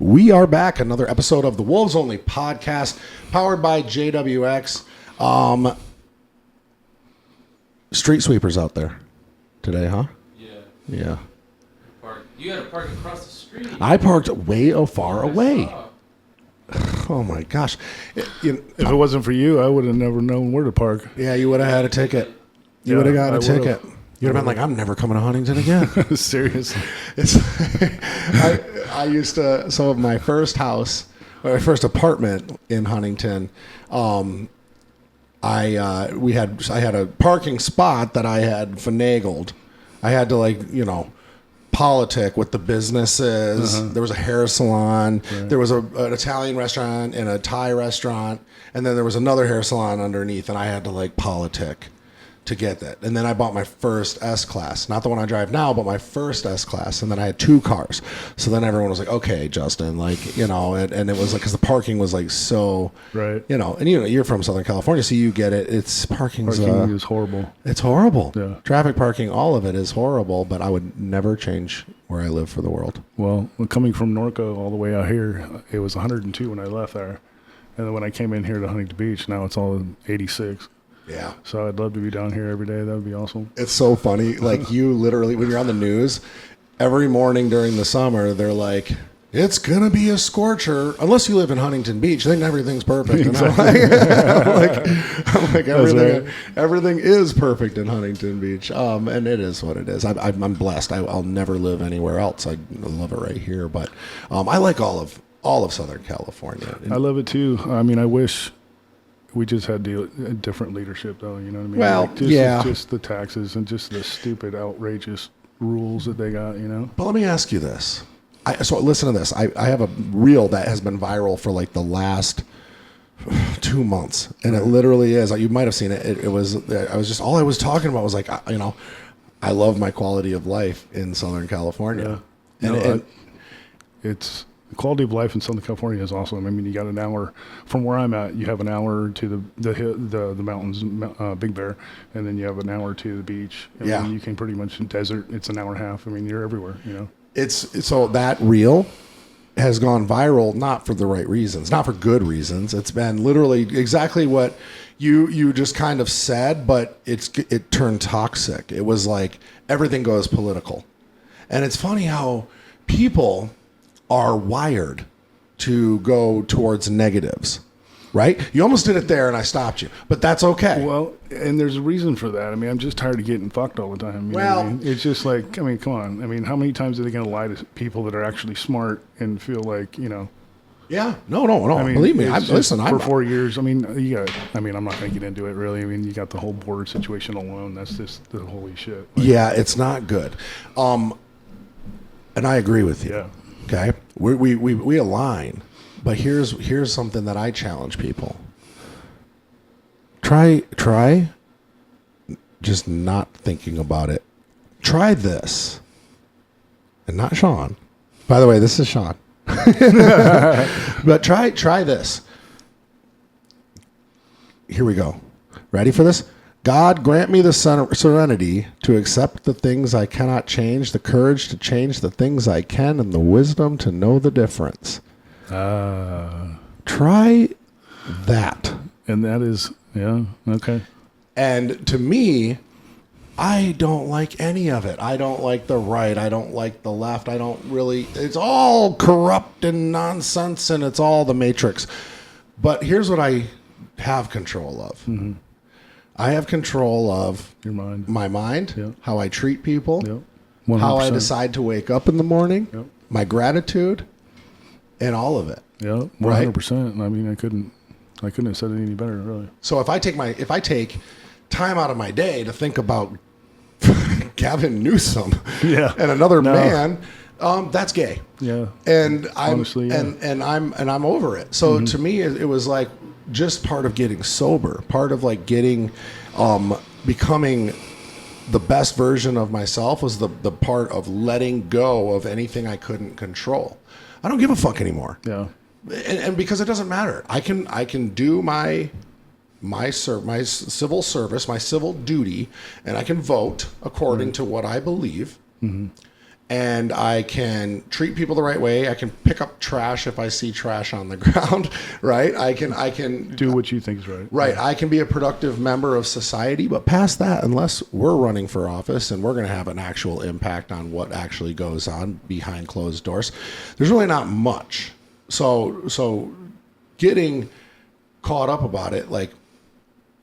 We are back. Another episode of the Wolves Only podcast, powered by JWX. Street sweepers out there today, huh? Yeah. You had to park across the street. I parked way far away. Oh my gosh! If it wasn't for you, I would have never known where to park. Yeah, you would have had a ticket. You would have got a ticket. You'd have been like, I'm never coming to Huntington again. Seriously. I used to, so my first house, my first apartment in Huntington, I had a parking spot that I had finagled. I had to politic with the businesses. Uh-huh. There was a hair salon. Right. There was an Italian restaurant and a Thai restaurant. And then there was another hair salon underneath, and I had to politic to get that. And then I bought my first S-Class. Not the one I drive now, but my first S-Class. And then I had 2 cars. So then everyone was like, okay, Justin, and it was because the parking was so, right. And you're from Southern California, so you get it. Parking is horrible. It's horrible. Yeah. Traffic parking, all of it is horrible, but I would never change where I live for the world. Well, coming from Norco all the way out here, it was 102 when I left there. And then when I came in here to Huntington Beach, now it's all 86. Yeah. So I'd love to be down here every day. That would be awesome. It's so funny. You literally, when you're on the news, every morning during the summer, they're like, it's going to be a scorcher. Unless you live in Huntington Beach, then everything's perfect. Exactly. And everything is perfect in Huntington Beach. And it is what it is. I'm blessed. I'll never live anywhere else. I love it right here. But I like all of Southern California. I love it too. I mean, I wish we just had different leadership, though. You know what I mean? Well, just the taxes and just the stupid, outrageous rules that they got. But let me ask you this. So listen to this. I have a reel that has been viral for the last 2 months, and it literally is. You might have seen it. It was. I was just all I was talking about was I love my quality of life in Southern California. Yeah. It's. The quality of life in Southern California is awesome. I mean, you got an hour from where I'm at. You have an hour to the mountains, Big Bear, and then you have an hour to the beach. I mean, you can pretty much desert. It's an hour and a half. I mean, you're everywhere. It's so that reel has gone viral, not for the right reasons, not for good reasons. It's been literally exactly what you just kind of said, but it turned toxic. It was like everything goes political, and it's funny how people are wired to go towards negatives, right? You almost did it there and I stopped you, but that's okay. Well, and the's a reason for that. I mean, I'm just tired of getting fucked all the time. You know what I mean? It's just come on. I mean, how many times are they going to lie to people that are actually smart and feel Yeah, no. I mean, believe me. For 4 years. I mean, I'm not going to get into it really. I mean, you got the whole border situation alone. That's just the holy shit. Yeah, it's not good. And I agree with you. Yeah. Okay, we align, but here's something that I challenge people. Try just not thinking about it. Try this, and not Sean. By the way, this is Sean. But try this. Here we go. Ready for this? God, grant me the serenity to accept the things I cannot change, the courage to change the things I can, and the wisdom to know the difference. Try that. And that is, okay. And to me, I don't like any of it. I don't like the right. I don't like the left. It's all corrupt and nonsense, and it's all the matrix. But here's what I have control of. Mm-hmm. I have control of your mind, my mind, yep. How I treat people, yep. How I decide to wake up in the morning, yep. My gratitude, and all of it. Yeah, 100%. Right? I mean, I couldn't have said it any better, really. So if I take time out of my day to think about Gavin Newsom and another man, that's gay. Yeah, and honestly, and I'm over it. So to me, it was like just part of getting sober, part of getting, becoming the best version of myself was the part of letting go of anything I couldn't control. I don't give a fuck anymore. Yeah. And because it doesn't matter. I can do my civil service, my civil duty, and I can vote according to what I believe. Mm-hmm. and I can treat people the right way. I can pick up trash if I see trash on the ground, right? I can Do what you think is right. right. I can be a productive member of society, but past that, unless we're running for office and we're going to have an actual impact on what actually goes on behind closed doors, there's really not much. So getting caught up about it, like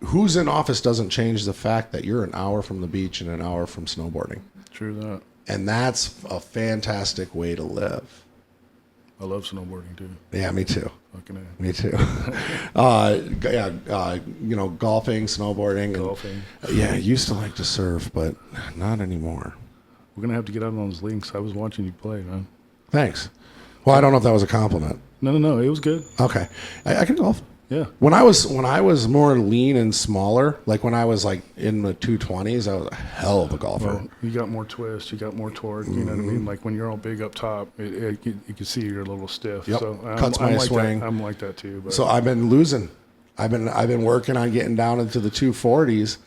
who's in office doesn't change the fact that you're an hour from the beach and an hour from snowboarding. True that. And that's a fantastic way to live. I love snowboarding too. Yeah, me too. Fucking A. Me too. Golfing, snowboarding. Golfing. Yeah, I used to like to surf, but not anymore. We're going to have to get out on those links. I was watching you play, man. Thanks. Well, I don't know if that was a compliment. No. It was good. Okay. I can golf. Yeah. When I was more lean and smaller, like when I was like in the 220s, I was a hell of a golfer. Well, you got more twist, you got more torque. You know what I mean? Like when you're all big up top, you can see you're a little stiff. Yep. So Cuts my like swing. That. I'm like that too. But So I've been losing. I've been working on getting down into the 240s,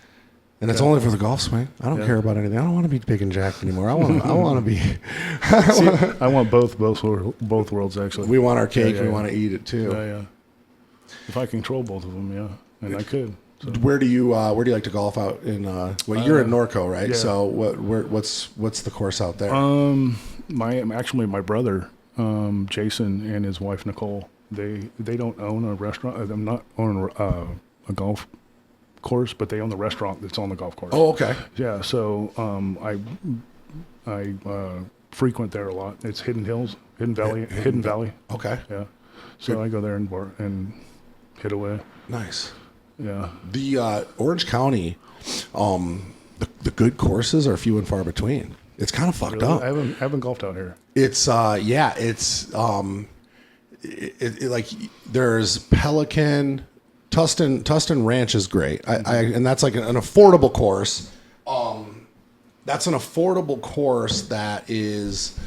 and it's only for the golf swing. I don't care about anything. I don't want to be big and jacked anymore. I want to be. See, I want both worlds actually. We want our cake. Yeah, we yeah. want to eat it too. Yeah. If I control both of them, yeah, and I could. So. Where do you like to golf out in? You're in Norco, right? Yeah. So what's the course out there? My brother, Jason, and his wife Nicole, they don't own a restaurant. I'm not own a golf course, but they own the restaurant that's on the golf course. Oh, okay. Yeah. So I frequent there a lot. It's Hidden Valley. Okay. Yeah. So I go there and hit away. Nice. Yeah. The Orange County, the good courses are few and far between. It's kind of fucked Really? up. I haven't golfed out here. It's like there's Pelican, Tustin Ranch is great. And that's like an affordable course. That's an affordable course that is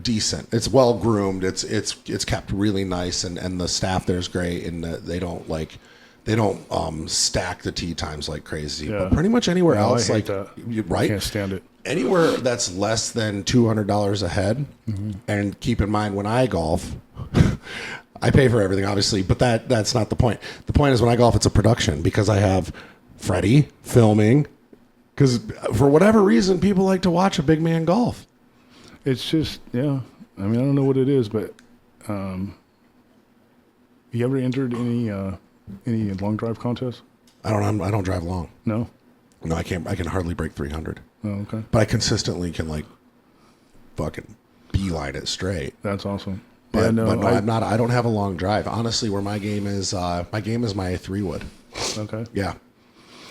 decent. It's well groomed. It's kept really nice, and the staff there's great, and they don't stack the tee times like crazy. Yeah. But pretty much anywhere No, else, I like hate that. right, I can't stand it. anywhere that's less than $200 a head. Mm-hmm. And keep in mind, when I golf, I pay for everything, obviously, but that's not the point. The point is when I golf, it's a production because I have Freddie filming. Because for whatever reason, people like to watch a big man golf. It's just, yeah. I mean, I don't know what it is, but you ever entered any long drive contests? I don't drive long. No. No, I can't. I can hardly break 300. Oh, okay. But I consistently can like fucking beeline it straight. That's awesome. But, yeah, no, but no, I'm not. I don't have a long drive. Honestly, where my game is my 3-wood. Okay. Yeah.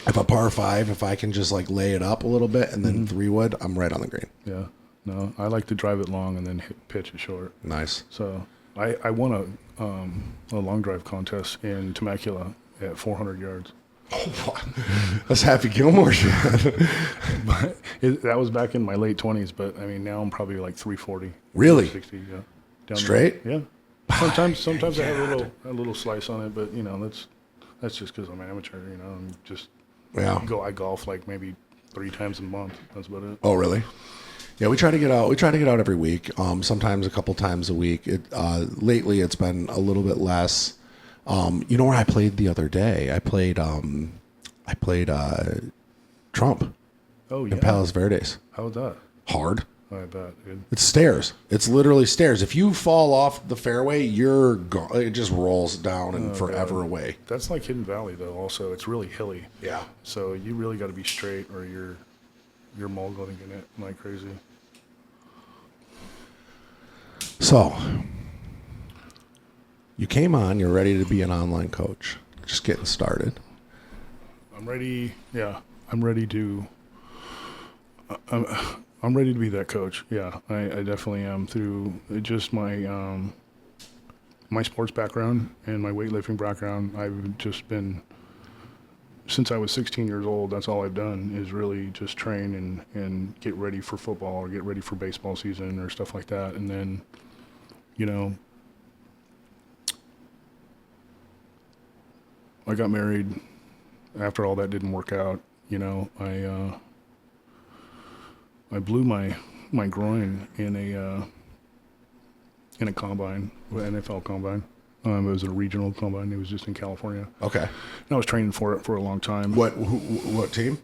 If a par 5, if I can just like lay it up a little bit and then 3-wood, I'm right on the green. Yeah. No, I like to drive it long and then pitch it short. Nice. So I won a long drive contest in Temecula at 400 yards. Oh, that's Happy Gilmore shit. But that was back in my late 20s, but I mean now I'm probably like 340. Really? 360, yeah. Down Straight? Yeah. Sometimes I have a little slice on it, but you know that's just because I'm an amateur. You know, I'm just I golf like maybe 3 times a month. That's about it. Oh, really? Yeah, we try to get out. We try to get out every week. Sometimes a couple times a week. Lately, it's been a little bit less. You know where I played the other day? I played Trump. Oh yeah. In Palos Verdes. How was that? Hard. I bet, dude. It's stairs. It's literally stairs. If you fall off the fairway, you're gone. It just rolls down and forever away. That's like Hidden Valley though. Also, it's really hilly. Yeah. So you really got to be straight, or you're moguling in it like crazy. So, you came on. You're ready to be an online coach. Just getting started. I'm ready. Yeah, I'm ready to. I'm ready to be that coach. Yeah, I definitely am. Through just my my sports background and my weightlifting background, I've just been, since I was 16 years old, that's all I've done is really just train and get ready for football or get ready for baseball season or stuff like that. And then, you know, I got married. After all that didn't work out, you know, I blew my my groin in a combine, an NFL combine. It was a regional combine. It was just in California. Okay. And I was training for it for a long time. What team?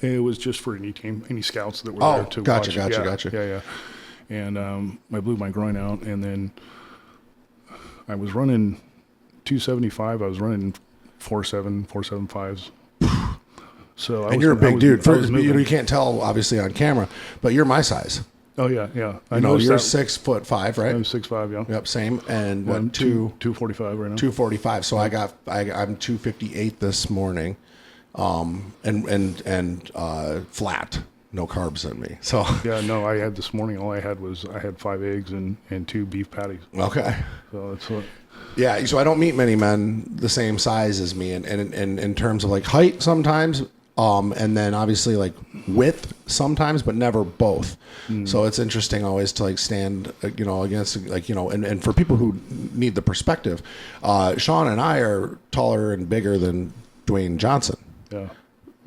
It was just for any team, any scouts that were Oh, there to gotcha, watch. gotcha. Yeah. And I blew my groin out, and then I was running 275. I was running 4.7, 4.75s. So And you're a big dude. You can't tell obviously on camera, but you're my size. Oh yeah. I know you're 6'5", right? I'm 6'5", yeah. Yep, same. And I'm what, 245 right now. 245. So I'm 258 this morning, and flat, no carbs in me. So Yeah, no, I had this morning. All I had 5 eggs and 2 beef patties. okay. So that's what. Yeah, so I don't meet many men the same size as me, and in terms of like height sometimes, and then obviously like width sometimes, but never both. So it's interesting always to like stand, against like, and for people who need the perspective, Sean and I are taller and bigger than Dwayne Johnson, Yeah.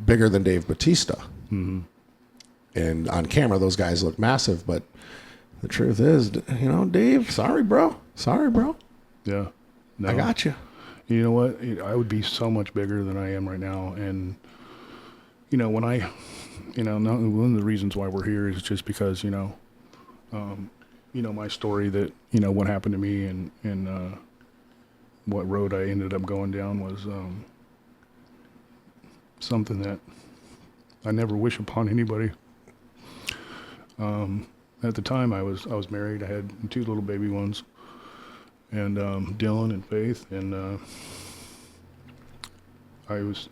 bigger than Dave Bautista, and on camera those guys look massive, but the truth is, Dave, sorry, bro. Yeah. No. I got you. You know what? I would be so much bigger than I am right now. And, when one of the reasons why we're here is just because, my story that, what happened to me and what road I ended up going down was something that I never wish upon anybody. At the time I was married. I had 2 little baby ones. And Dylan and Faith, and I was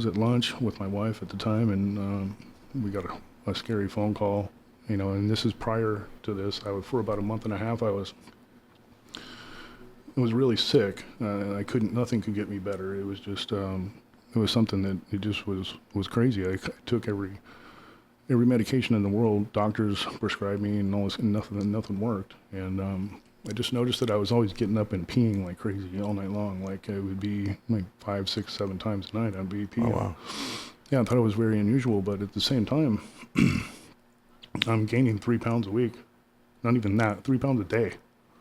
at lunch with my wife at the time, and we got a scary phone call, and this is prior to this. For about a month and a half, I was really sick. Nothing could get me better. It was just, it was something that it just was crazy. I took every medication in the world, doctors prescribed me, and all this, and nothing worked. And I just noticed that I was always getting up and peeing like crazy all night long. Like it would be like 5, 6, 7 times a night I'd be peeing. Oh, wow. Yeah, I thought it was very unusual, but at the same time, I'm gaining 3 pounds a week. Not even that, 3 pounds a day.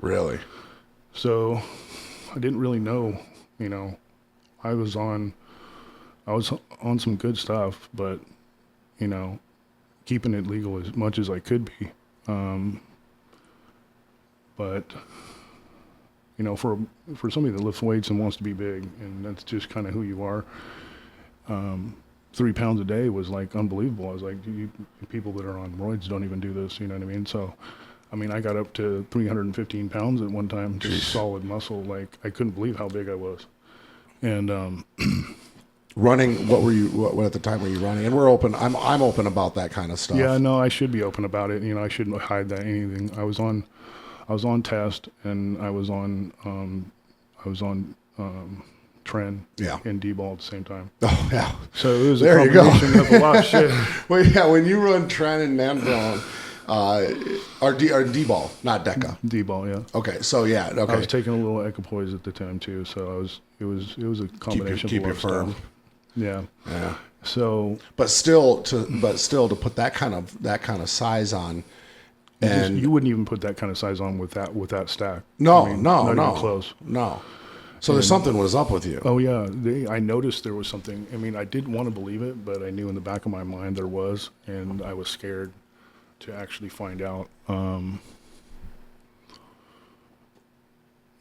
Really? So I didn't really know, I was on some good stuff, but, keeping it legal as much as I could be. But, for somebody that lifts weights and wants to be big, and that's just kind of who you are, 3 pounds a day was like unbelievable. I was like, people that are on roids don't even do this, you know what I mean? So, I got up to 315 pounds at one time, just solid muscle. Like, I couldn't believe how big I was. And, running, what at the time were you running? And we're open. I'm open about that kind of stuff. Yeah, no, I should be open about it. I shouldn't hide that anything. I was on test, and I was on Tren and D-ball at the same time. Oh yeah. So it was there a combination of a lot of shit. Well, yeah, when you run Tren and Mandrone, or D-ball, not Deca. D-ball, yeah. Okay, so yeah, okay. I was taking a little equipoise at the time too, so it was a combination keep of a lot you firm. of stuff. Yeah. Yeah. So, but still to put that kind of size on, and you wouldn't even put that kind of size on with that stack. No, not no, even close. No. So there's something was up with you. Oh yeah, I noticed there was something. I didn't want to believe it, but I knew in the back of my mind there was, and I was scared to actually find out.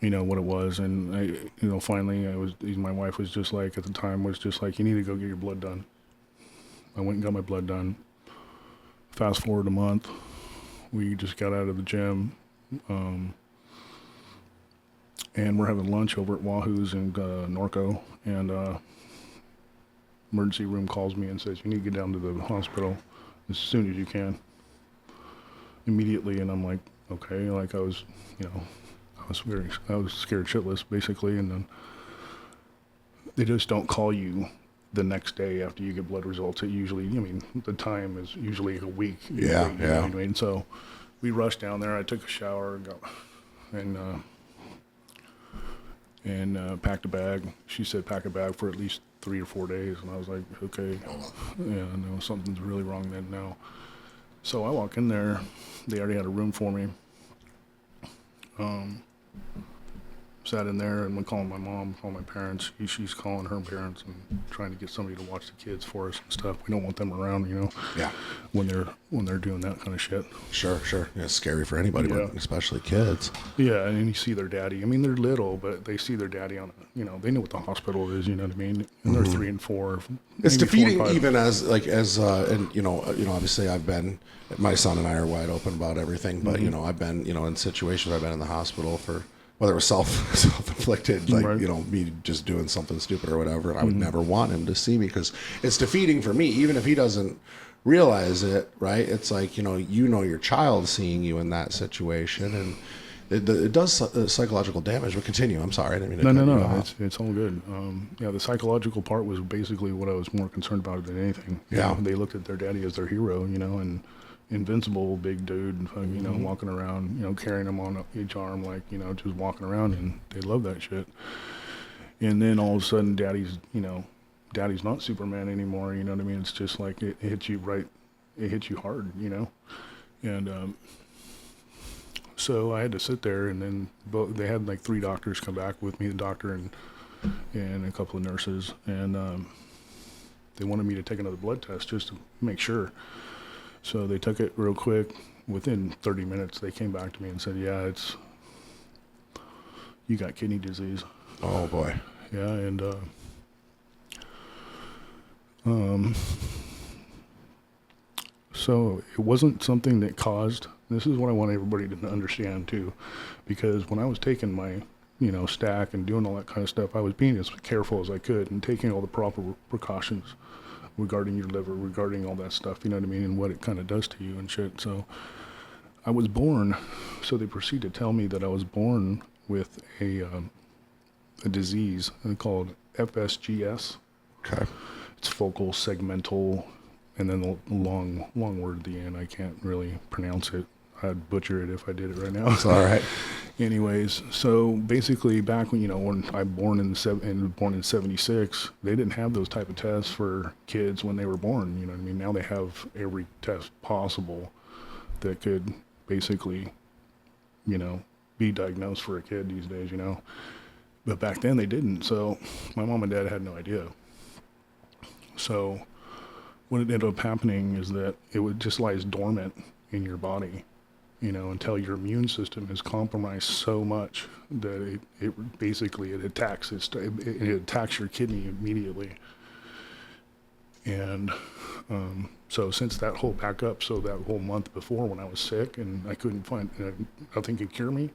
What it was, and finally my wife was just like, at the time was just like, you need to go get your blood done. I went and got my blood done. Fast forward a month, we just got out of the gym, and we're having lunch over at Wahoo's in Norco, and emergency room calls me and says, you need to get down to the hospital as soon as you can. Immediately, and I'm like, okay, like I was scared shitless, basically, and then they just don't call you the next day after you get blood results. It usually, the time is usually a week. Yeah, you know what I mean? So we rushed down there. I took a shower, and packed a bag. She said pack a bag for at least 3 or 4 days, and I was like, okay, yeah, no, something's really wrong then now. So I walk in there, they already had a room for me. Sat in there and I'm calling my mom, calling my parents. She's calling her parents and trying to get somebody to watch the kids for us and stuff. We don't want them around, Yeah. when they're doing that kind of shit. Sure. Yeah, it's scary for anybody, Yeah. but especially kids. Yeah, and you see their daddy. I mean, they're little, but they see their daddy on, they know what the hospital is, you know what I mean? And they're 3 and 4. It's maybe 4 defeating and 5. even and obviously my son and I are wide open about everything, but I've been, in situations I've been in the hospital for, whether it was self-inflicted, like, Right. me just doing something stupid or whatever, and I would never want him to see me because it's defeating for me, even if he doesn't realize it, right? It's like, your child seeing you in that situation, and it does psychological damage, but continue. I'm sorry. I didn't mean to cut you No, off. it's all good. The psychological part was basically what I was more concerned about than anything. They looked at their daddy as their hero, and invincible big dude, walking around, carrying him on each arm, like, just walking around, and they love that shit. And then all of a sudden, daddy's not Superman anymore. You know what I mean? It's just like it hits you right, it hits you hard, and so I had to sit there, and then they had like 3 doctors come back with me, the doctor and a couple of nurses, and they wanted me to take another blood test just to make sure. So they took it real quick. Within 30 minutes, they came back to me and said, yeah, you got kidney disease. Oh boy. Yeah, and so it wasn't something that caused, this is what I want everybody to understand too, because when I was taking my, stack and doing all that kind of stuff, I was being as careful as I could and taking all the proper precautions regarding your liver, regarding all that stuff, you know what I mean, and what it kind of does to you and shit. So I was born, so they proceed to tell me that I was born with a disease called FSGS. Okay. It's focal segmental, and then the long word at the end. I can't really pronounce it. I'd butcher it if I did it right now. It's all right. Anyways, so basically back when, when I born in 76, they didn't have those type of tests for kids when they were born, you know what I mean? Now they have every test possible that could basically, be diagnosed for a kid these days, But back then they didn't, so my mom and dad had no idea. So what ended up happening is that it would just lies dormant in your body, until your immune system is compromised so much that it basically attacks it attacks your kidney immediately. And so since that whole back up, so that whole month before when I was sick and I couldn't find nothing could cure me,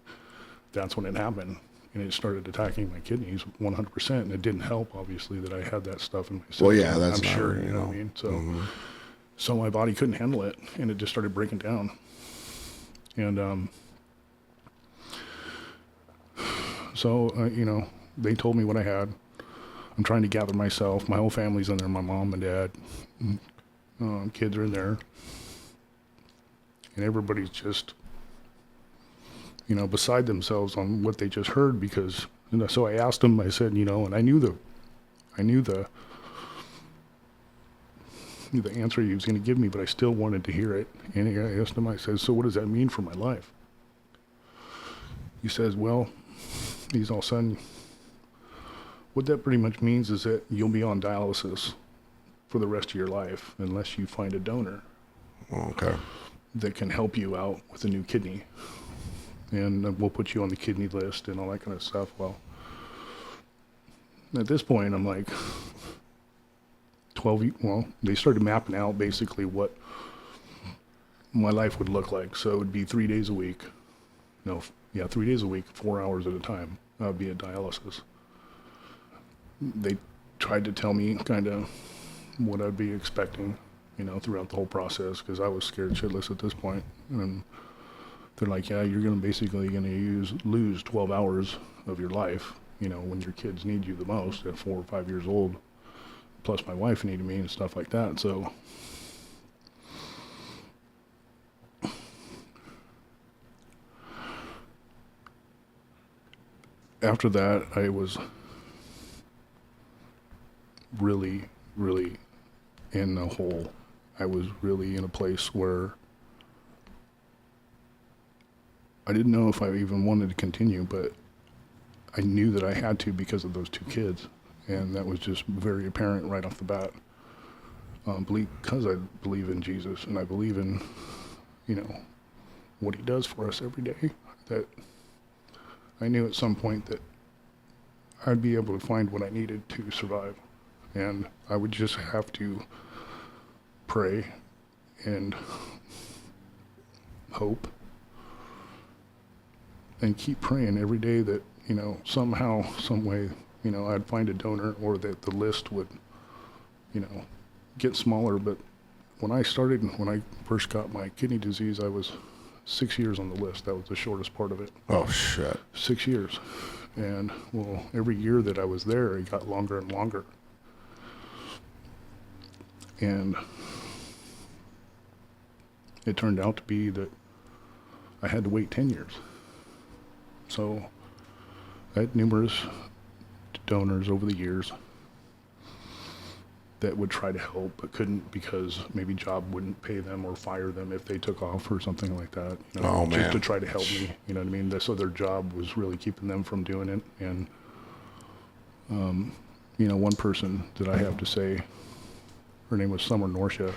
that's when it happened. And it started attacking my kidneys 100%, and it didn't help, obviously, that I had that stuff in my system. Well, yeah, that's I'm not, sure, you know what I mean? So, so my body couldn't handle it, and it just started breaking down. And so, they told me what I had. I'm trying to gather myself. My whole family's in there, my mom and dad. Kids are in there. And everybody's just, beside themselves on what they just heard because, so I asked them, I said, and I knew the answer he was going to give me, but I still wanted to hear it. And I asked him, I said, so what does that mean for my life? He says, well, he's all of a sudden, what that pretty much means is that you'll be on dialysis for the rest of your life unless you find a donor. Okay. That can help you out with a new kidney. And we'll put you on the kidney list and all that kind of stuff. Well, at this point, I'm like, they started mapping out basically what my life would look like. So it would be 3 days a week. 3 days a week, 4 hours at a time. I'd be at dialysis. They tried to tell me kind of what I'd be expecting, throughout the whole process, because I was scared shitless at this point. And they're like, yeah, you're basically going to lose 12 hours of your life, when your kids need you the most at 4 or 5 years old. Plus my wife needed me and stuff like that. So after that, really, really in a hole. I was really in a place where I didn't know if I even wanted to continue, but I knew that I had to because of those two kids. And that was just very apparent right off the bat. Because I believe in Jesus and I believe in, what he does for us every day, that I knew at some point that I'd be able to find what I needed to survive. And I would just have to pray and hope and keep praying every day that, somehow, some way, I'd find a donor, or that the list would, get smaller. But when I first got my kidney disease, I was 6 years on the list. That was the shortest part of it. Oh, shit. 6 years. And, well, every year that I was there, it got longer and longer. And it turned out to be that I had to wait 10 years. So I had numerous donors over the years that would try to help but couldn't, because maybe job wouldn't pay them or fire them if they took off or something like that. Oh, man. Just to try to help me, you know what I mean? So their job was really keeping them from doing it. And, one person that I have to say, her name was Summer Norsha.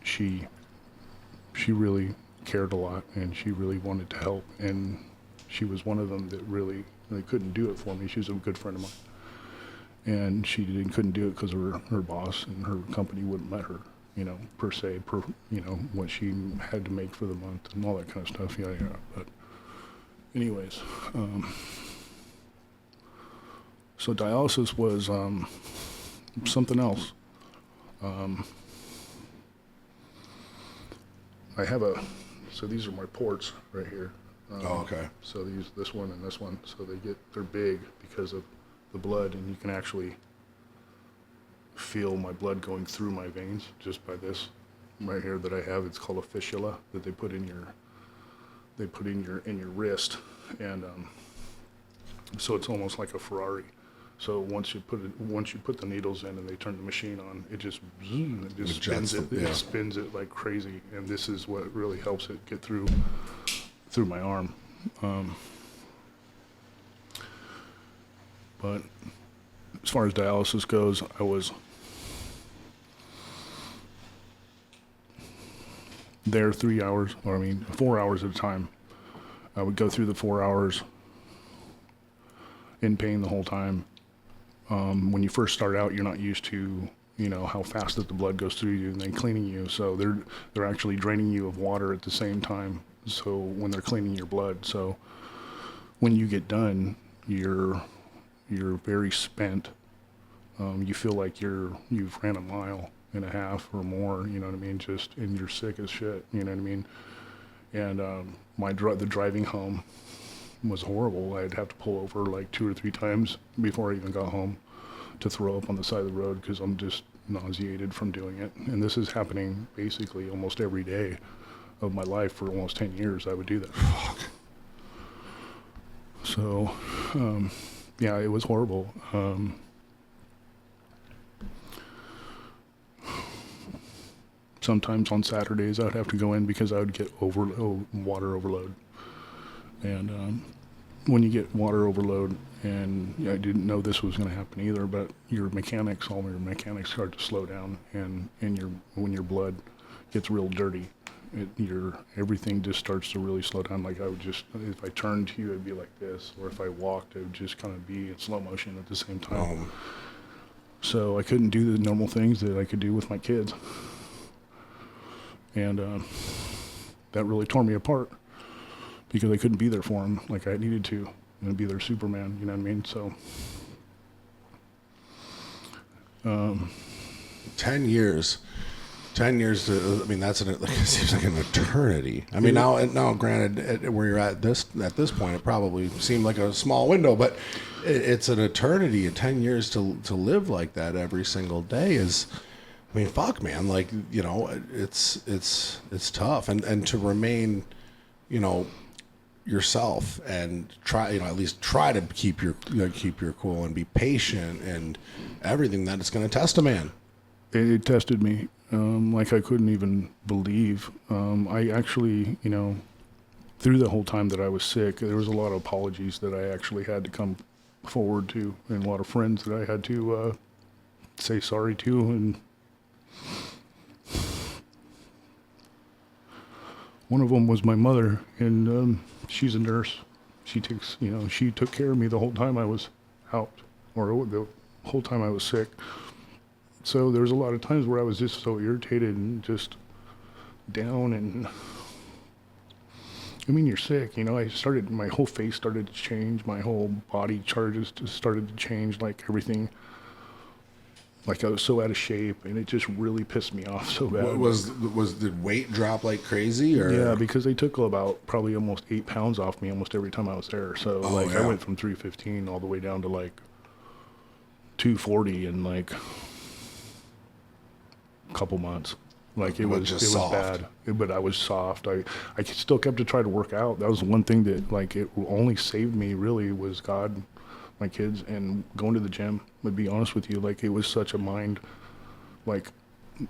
She really cared a lot, and she really wanted to help. And she was one of them that really couldn't do it for me. She was a good friend of mine. And she couldn't do it because her boss and her company wouldn't let her, per se, what she had to make for the month and all that kind of stuff. Yeah. But anyways, so dialysis was something else. I have so these are my ports right here. Okay. So this one and this one, so they're big because of the blood, and you can actually feel my blood going through my veins just by this right here that I have. It's called a fistula that they put in your wrist, and so it's almost like a Ferrari. So once you put the needles in and they turn the machine on, it just spins it. It spins it like crazy, and this is what really helps it get through my arm. But as far as dialysis goes, I was there 4 hours at a time. I would go through the 4 hours in pain the whole time. When you first start out, you're not used to, how fast that the blood goes through you and then cleaning you. So they're actually draining you of water at the same time. So when they're cleaning your blood, so when you get done, you're very spent. You feel like you've ran a mile and a half or more, you know what I mean? And you're sick as shit, you know what I mean? And the driving home was horrible. I'd have to pull over like 2 or 3 times before I even got home to throw up on the side of the road because I'm just nauseated from doing it. And this is happening basically almost every day of my life for almost 10 years. I would do that. Fuck. So, yeah, it was horrible. Sometimes on Saturdays I would have to go in because I would get water overload. And when you get water overload, and I didn't know this was going to happen either, but all your mechanics start to slow down, and when your blood gets real dirty, everything just starts to really slow down. Like if I turned to you, it'd be like this, or if I walked, it would just kind of be in slow motion at the same time. So I couldn't do the normal things that I could do with my kids. And that really tore me apart because I couldn't be there for them like I needed to and be their Superman, you know what I mean? So 10 years. 10 years that's it seems like an eternity. I mean, now granted, where you're at this point, it probably seemed like a small window, but it's an eternity. 10 years to live like that every single day is, I mean, fuck, man. Like, it's tough, and to remain, yourself and try, at least try to keep your cool and be patient and everything that it's going to test a man. It tested me, like I couldn't even believe. I actually, through the whole time that I was sick, there was a lot of apologies that I actually had to come forward to, and a lot of friends that I had to say sorry to, and one of them was my mother, and she's a nurse. She took care of me the whole time I was out, or the whole time I was sick. So there was a lot of times where I was just so irritated and just down, and you're sick, my whole face started to change, my whole body charges just started to change, like everything, like I was so out of shape, and it just really pissed me off so bad. Did weight drop like crazy, or? Yeah, because they took about probably almost 8 pounds off me almost every time I was there. So I went from 315 all the way down to like 240 in like a couple months. Like it was bad, but I was soft. I still kept to try to work out. That was one thing that like it only saved me really was God, my kids, and going to the gym. To be honest with you, like it was such a mind, like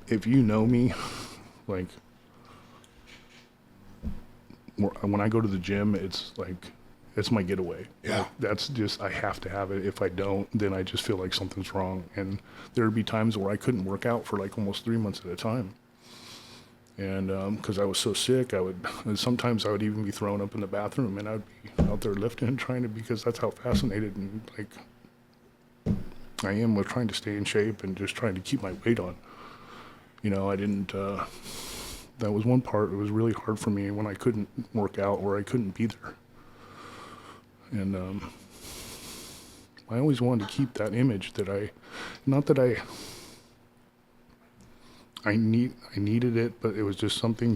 if you know me, like when I go to the gym, it's like it's my getaway. Yeah, like, that's just I have to have it. If I don't, then I just feel like something's wrong. And there would be times where I couldn't work out for like almost 3 months at a time. And because I was so sick, sometimes I would even be thrown up in the bathroom, and I'd be out there lifting and trying to, because that's how fascinated and like I am with trying to stay in shape and just trying to keep my weight on. I didn't. That was one part. It was really hard for me when I couldn't work out or I couldn't be there. And I always wanted to keep that image that I needed it, but it was just something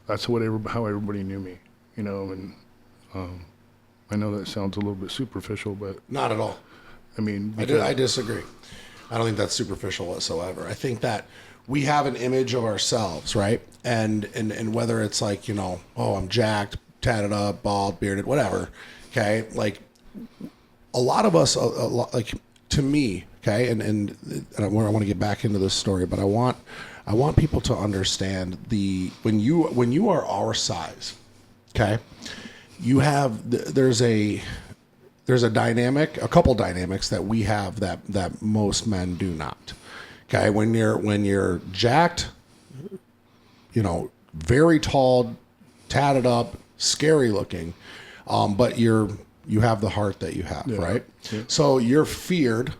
that's how everybody knew me, and I know that sounds a little bit superficial, but not at all. I disagree. I don't think that's superficial whatsoever. I think that we have an image of ourselves, right? And whether it's like, I'm jacked, tatted up, bald, bearded, whatever. Okay. Like a lot of us, like to me, okay. And I want to get back into this story, but I want people to understand when you are our size, okay, there's a dynamic, a couple dynamics that we have that most men do not. Okay, when you're jacked, very tall, tatted up, scary looking, but you have the heart that you have, right? Yeah. So you're feared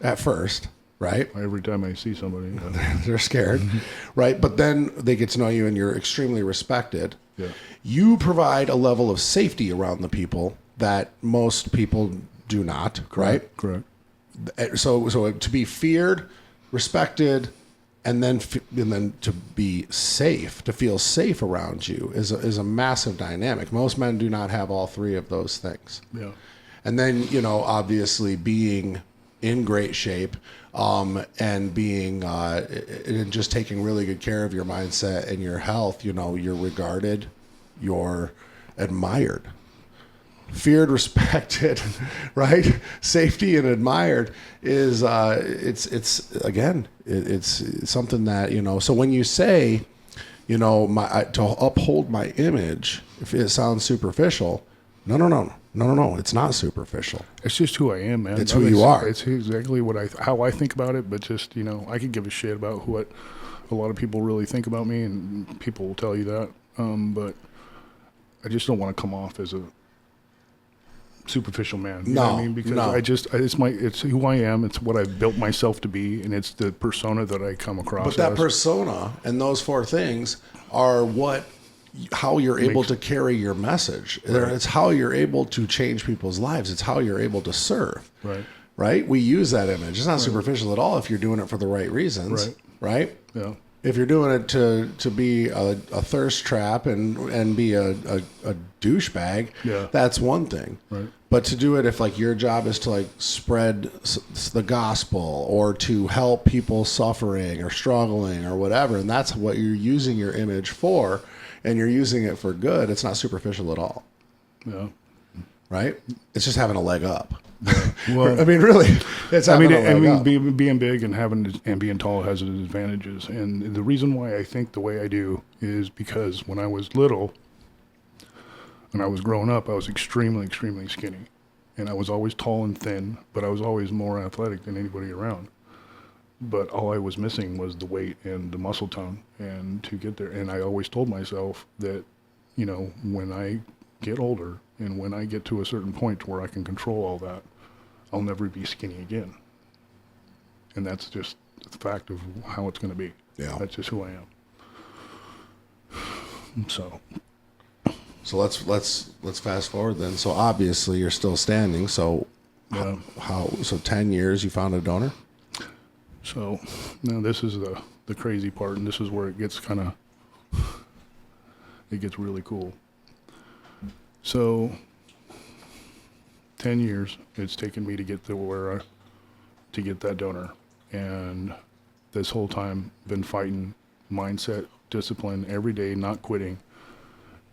at first, right? Every time I see somebody, they're scared, right? But then they get to know you, and you're extremely respected. Yeah. You provide a level of safety around the people that most people do not, right? Correct. So to be feared, respected, and then to be safe, to feel safe around you is a massive dynamic. Most men do not have all three of those things. Yeah. And then, obviously being in great shape, and being, and just taking really good care of your mindset and your health, you're regarded, you're admired. Feared, respected, right? Safety and admired is it's something that So when you say, to uphold my image, if it sounds superficial, no, it's not superficial. It's just who I am, man. It's who you are. It's exactly how I think about it. But just I could give a shit about what a lot of people really think about me, and people will tell you that. But I just don't want to come off as a superficial man. You know what I mean? Because it's who I am. It's what I've built myself to be, and it's the persona that I come across. But that persona and those four things are how you're able to carry your message. Right. It's how you're able to change people's lives. It's how you're able to serve. Right. Right? We use that image. It's not superficial at all if you're doing it for the right reasons. Right? Yeah. If you're doing it to be a thirst trap and be a douchebag, that's one thing. Right. But to do it if like your job is to like spread the gospel or to help people suffering or struggling or whatever, and that's what you're using your image for, and you're using it for good, it's not superficial at all. Yeah. right? It's just having a leg up. Well, I mean, really, it's having a leg up. being big and being tall has its advantages. And the reason why I think the way I do is because when I was little and I was growing up, I was extremely, extremely skinny. And I was always tall and thin, but I was always more athletic than anybody around. But all I was missing was the weight and the muscle tone. And to get there, and I always told myself that, you know, when I get older and when I get to a certain point where I can control all that, I'll never be skinny again. And that's just the fact of how it's going to be. Yeah. That's just who I am. So let's fast forward then. So obviously you're still standing. So yeah. so 10 years you found a donor? So now this is the crazy part, and this is where it gets it gets really cool. So 10 years it's taken me to get to get that donor. And this whole time been fighting mindset, discipline every day, not quitting,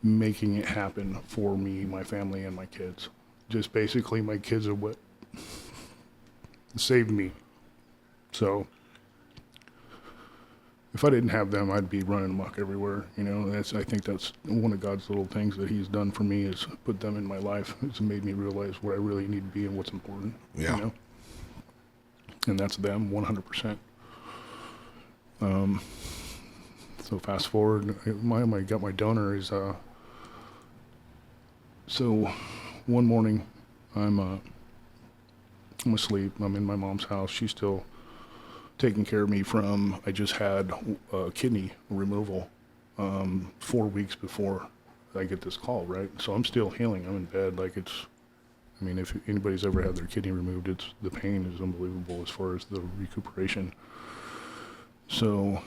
making it happen for me, my family, and my kids. Just basically my kids are what saved me. So if I didn't have them, I'd be running amok everywhere. You know, I think that's one of God's little things that He's done for me, is put them in my life. It's made me realize where I really need to be and what's important. Yeah. You know? And that's them, 100%. So fast forward, I got my donor is, so one morning I'm asleep. I'm in my mom's house. She's still taking care of me I just had kidney removal 4 weeks before I get this call, right? So I'm still healing. I'm in bed. If anybody's ever had their kidney removed, the pain is unbelievable as far as the recuperation. So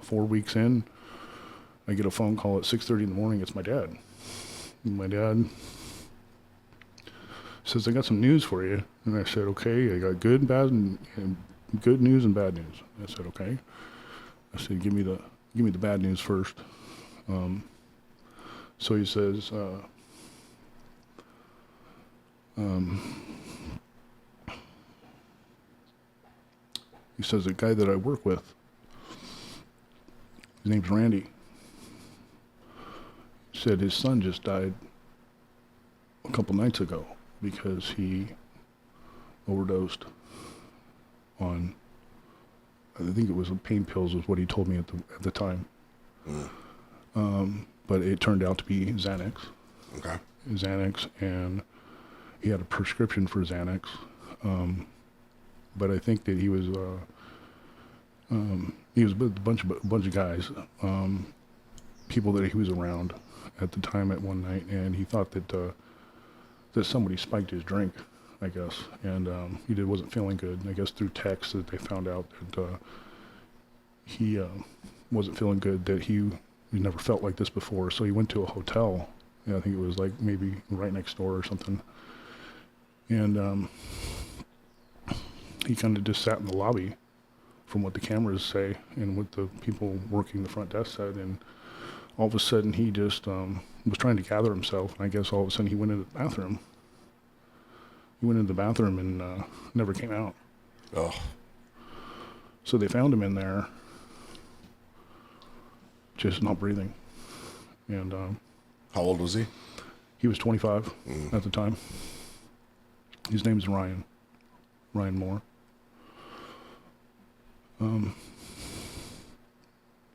4 weeks in, I get a phone call at 6:30 in the morning. It's my dad. My dad says, "I got some news for you." And I said, "Okay." I got good and bad and good news and bad news. I said, "Okay." I said, give me the bad news first. So he says, the guy that I work with, his name's Randy, said his son just died a couple nights ago because he overdosed on, I think it was pain pills was what he told me at the time. But it turned out to be Xanax. Okay. Xanax, and he had a prescription for Xanax. But I think that he was with a bunch of guys, people that he was around at the time at one night, and he thought that somebody spiked his drink, I guess, and he wasn't feeling good. And I guess through text that they found out that he wasn't feeling good, that he never felt like this before. So he went to a hotel. I think it was like maybe right next door or something. And he kind of just sat in the lobby, from what the cameras say and what the people working the front desk said. And all of a sudden he just was trying to gather himself. And I guess all of a sudden he went into the bathroom. And never came out. Oh. So they found him in there, just not breathing. And how old was he? He was 25 at the time. His name's Ryan Moore.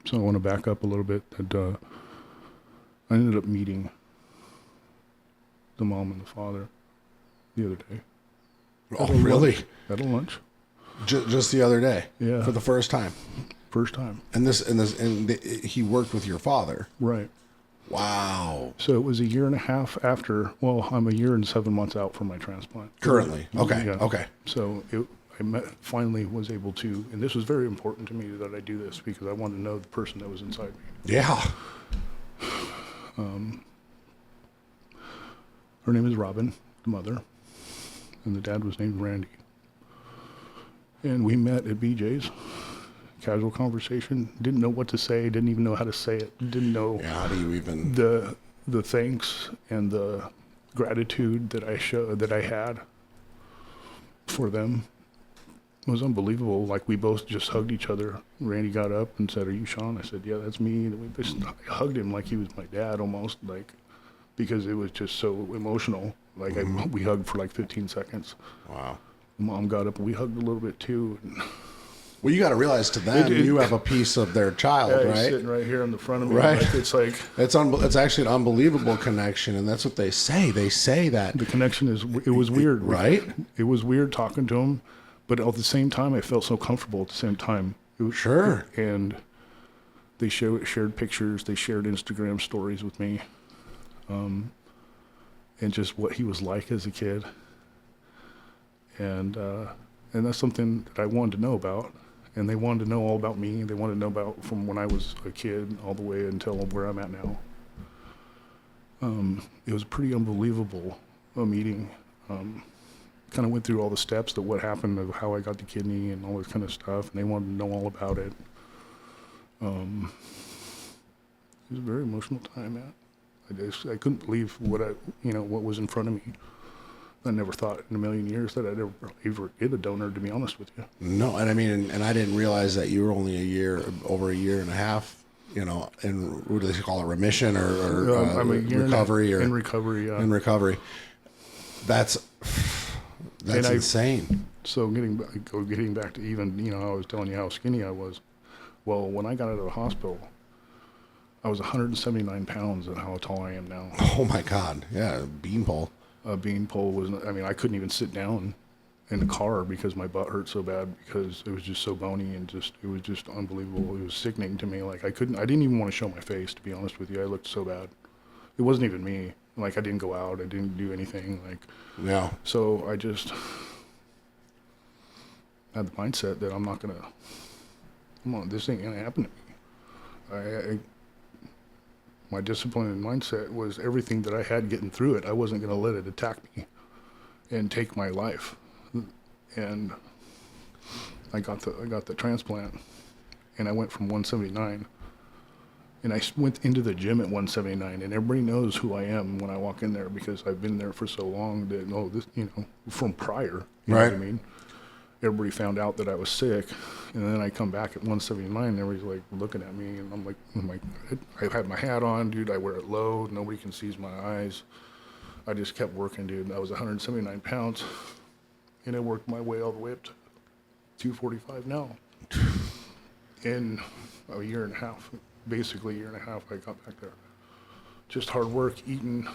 So I want to back up a little bit. That I ended up meeting the mom and the father the other day. Oh, really? At a lunch. Just the other day? Yeah. For the first time? First time. And he worked with your father? Right. Wow. So it was a year and a half after, I'm a year and 7 months out from my transplant. Currently? Okay. Yeah. Okay. So finally was able to, and this was very important to me that I do this because I wanted to know the person that was inside me. Yeah. Her name is Robin, the mother, and the dad was named Randy. And we met at BJ's, casual conversation, didn't know what to say, didn't even know how to say it, didn't know. Yeah, how do you even... the thanks and the gratitude that I had for them was unbelievable. Like, we both just hugged each other. Randy got up and said, "Are you Sean?" I said, "Yeah, that's me." I hugged him like he was my dad almost, like, because it was just so emotional. Like, we hugged for like 15 seconds. Wow. Mom got up and we hugged a little bit too. Well, you got to realize to them, you have a piece of their child, Yeah, right? he's sitting right here in the front of me. Right. Like, it's like It's actually an unbelievable connection, and that's what they say. They say that the connection it was weird. Right? It was weird talking to him, but at the same time, I felt so comfortable at the same time. It was, Sure. And they shared pictures. They shared Instagram stories with me. And just what he was like as a kid. And that's something that I wanted to know about. And they wanted to know all about me. They wanted to know about from when I was a kid all the way until where I'm at now. It was pretty unbelievable, a meeting. Kind of went through all the steps of what happened, of how I got the kidney and all this kind of stuff. And they wanted to know all about it. It was a very emotional time, man. I couldn't believe what was in front of me. I never thought in a million years that I'd ever get a donor, to be honest with you. No, and I mean, and I didn't realize that you were only over a year and a half, in what do they call it, remission or I'm a year recovery in recovery. In recovery. That's insane. So getting back to even, I was telling you how skinny I was. Well, when I got out of the hospital, I was 179 pounds at how tall I am now. Oh my God. Yeah. Beanpole. A beanpole was, I couldn't even sit down in the car because my butt hurt so bad because it was just so bony and it was just unbelievable. It was sickening to me. Like, I didn't even want to show my face, to be honest with you. I looked so bad. It wasn't even me. Like, I didn't go out. I didn't do anything. Like, yeah. So I just had the mindset that this ain't going to happen to me. My discipline and mindset was everything that I had getting through it. I wasn't going to let it attack me and take my life. And I got the transplant, and I went from 179, and I went into the gym at 179, and everybody knows who I am when I walk in there because I've been there for so long that from prior. You know what I mean? Everybody found out that I was sick, and then I come back at 179, and everybody's like looking at me, and I'm like, I have my hat on, dude. I wear it low. Nobody can see my eyes. I just kept working, dude. I was 179 pounds, and I worked my way all the way up to 245 now. In a year and a half, basically a year and a half, I got back there. Just hard work, eating,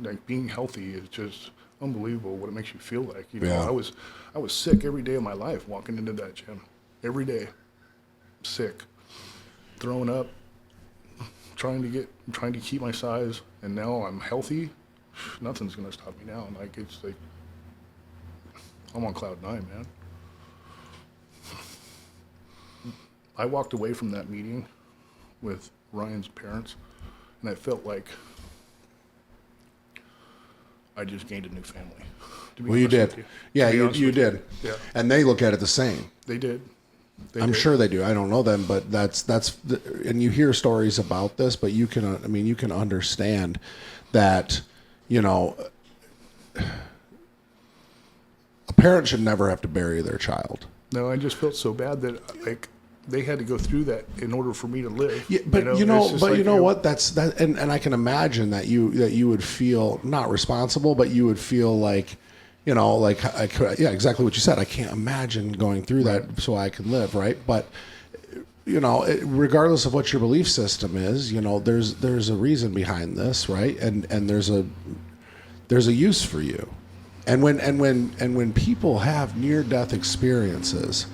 like being healthy is just unbelievable what it makes you feel like. Yeah. I was sick every day of my life walking into that gym. Every day. Sick. Throwing up. Trying to keep my size, and now I'm healthy. Nothing's gonna stop me now. Like, it's like I'm on cloud 9, man. I walked away from that meeting with Ryan's parents, and I felt like I just gained a new family. Well, you did. Yeah, you did. Yeah. And they look at it the same. They did. I'm sure they do. I don't know them, but and you hear stories about this, but you can understand that, a parent should never have to bury their child. No, I just felt so bad that, like, they had to go through that in order for me to live. Yeah, but what? That's that, and I can imagine that you would feel not responsible, but you would feel like, exactly what you said. I can't imagine going through that so I can live, right? But regardless of what your belief system is, there's a reason behind this, right? And there's a use for you. And when people have near-death experiences,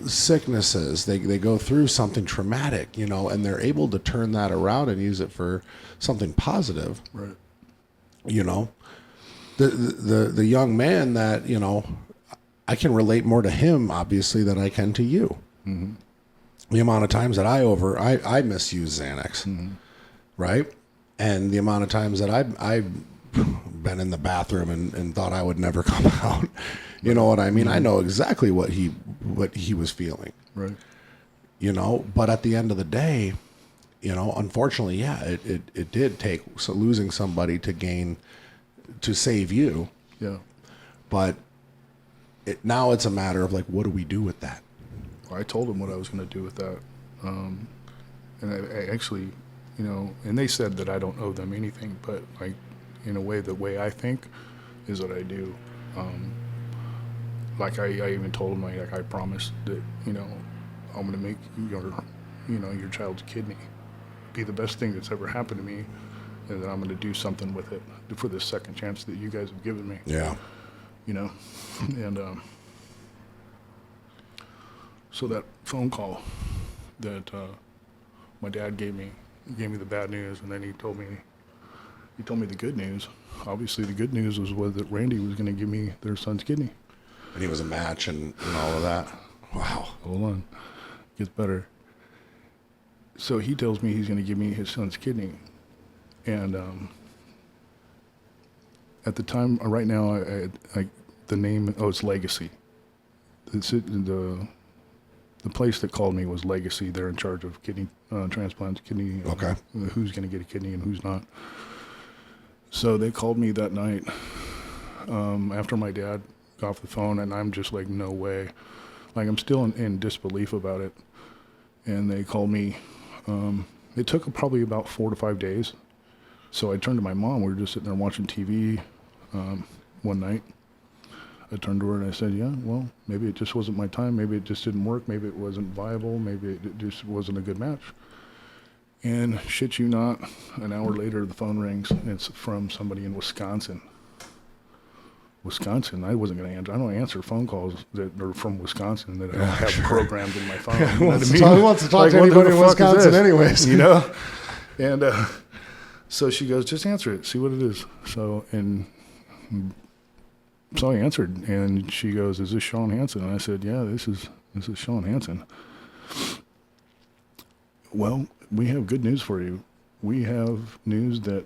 sicknesses, they go through something traumatic, and they're able to turn that around and use it for something positive. Right. The young man that, I can relate more to him, obviously, than I can to you. Mm-hmm. The amount of times that I misuse Xanax, right? And the amount of times that I've been in the bathroom and thought I would never come out. You know what I mean? I know exactly what he was feeling. Right. But at the end of the day, unfortunately, yeah, it did take losing somebody to save you. Yeah. But now it's a matter of like, what do we do with that? Well, I told them what I was going to do with that. And I actually, and they said that I don't owe them anything, but like, in a way, the way I think is what I do. Like I even told them, like I promised that, I'm going to make your child's kidney be the best thing that's ever happened to me, and that I'm going to do something with it for this second chance that you guys have given me. Yeah. And so that phone call that my dad gave me the bad news, and then he told me the good news. Obviously, the good news was that Randy was going to give me their son's kidney. And he was a match and all of that. Wow. Hold on. Gets better. So he tells me he's going to give me his son's kidney. And at the time, right now, the name, it's Legacy. The place that called me was Legacy. They're in charge of kidney transplants, kidney, okay. Who's going to get a kidney and who's not. So they called me that night after my dad got off the phone, and I'm just like, no way. Like, I'm still in disbelief about it. And they called me. It took probably about 4 to 5 days. So I turned to my mom. We were just sitting there watching TV one night. I turned to her and I said, yeah, well, maybe it just wasn't my time. Maybe it just didn't work. Maybe it wasn't viable. Maybe it just wasn't a good match. And shit you not, an hour later, the phone rings, and it's from somebody in Wisconsin. I wasn't going to answer. I don't answer phone calls that are from Wisconsin that I don't have programmed in my phone. Who wants to talk to anybody in Wisconsin anyways? And so she goes, just answer it, see what it is. So I answered, and she goes, is this Sean Hansen? And I said, yeah, this is Sean Hansen. Well, we have good news for you. We have news that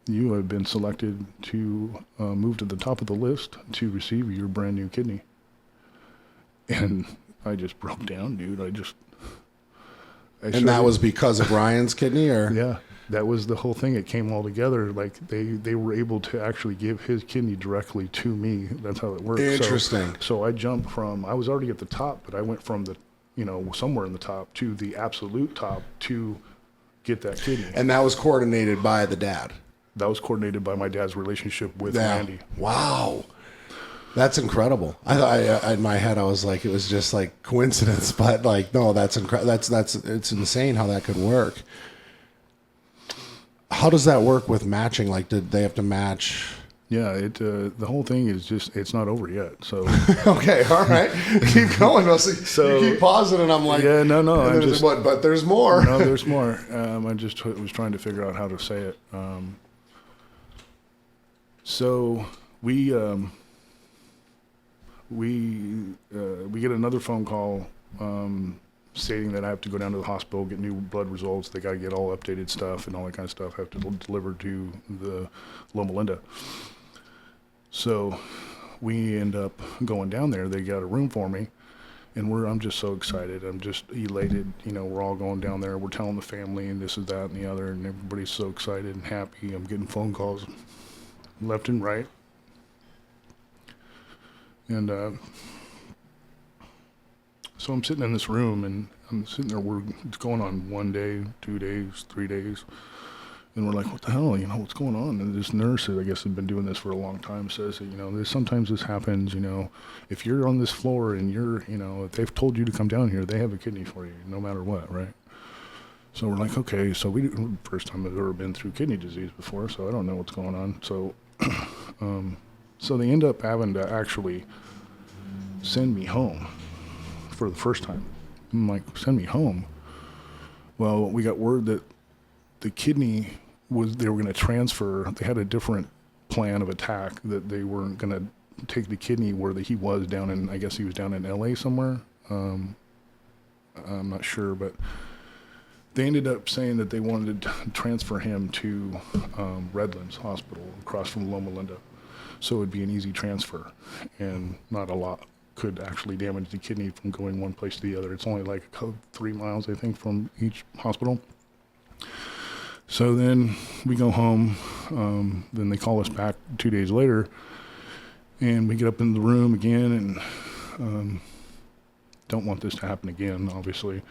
you have been selected to move to the top of the list to receive your brand new kidney. And I just broke down, dude. And that was because of Ryan's kidney, or? Yeah, that was the whole thing. It came all together. Like they were able to actually give his kidney directly to me. That's how it worked. Interesting. So I jumped from, I was already at the top, but I went from the, somewhere in the top to the absolute top to get that kidney. And that was coordinated by the dad. That was coordinated by my dad's relationship with Randy. Wow. That's incredible. I thought in my head, I was like, it was just like coincidence, but like, no, that's incredible. It's insane how that could work. How does that work with matching? Like, did they have to match? Yeah, the whole thing is just, it's not over yet. So okay, all right, keep going. So you keep pausing, and I'm like, yeah, no, but there's more. No, there's more. I just was trying to figure out how to say it. So we get another phone call stating that I have to go down to the hospital, get new blood results. They got to get all updated stuff and all that kind of stuff. I have to deliver to the Loma Linda. So we end up going down there. They got a room for me, and I'm just so excited. I'm just elated. We're all going down there. We're telling the family and this is that and the other, and everybody's so excited and happy. I'm getting phone calls left and right. And so I'm sitting in this room, and I'm sitting there. It's going on 1 day, 2 days, 3 days. And we're like, what the hell? What's going on? And this nurse, I guess, had been doing this for a long time, says that, sometimes this happens, if you're on this floor and if they've told you to come down here, they have a kidney for you, no matter what, right? So we're like, okay, so first time I've ever been through kidney disease before, so I don't know what's going on. So, so they end up having to actually send me home for the first time. I'm like, send me home? Well, we got word that the kidney they were going to transfer. They had a different plan of attack, that they weren't going to take the kidney where he was down in, I guess he was down in LA somewhere. I'm not sure, but they ended up saying that they wanted to transfer him to Redlands Hospital across from Loma Linda. So it would be an easy transfer and not a lot. could actually damage the kidney from going one place to the other. It's only like 3 miles, I think, from each hospital. So then we go home. Then they call us back 2 days later, and we get up in the room again, and don't want this to happen again, obviously.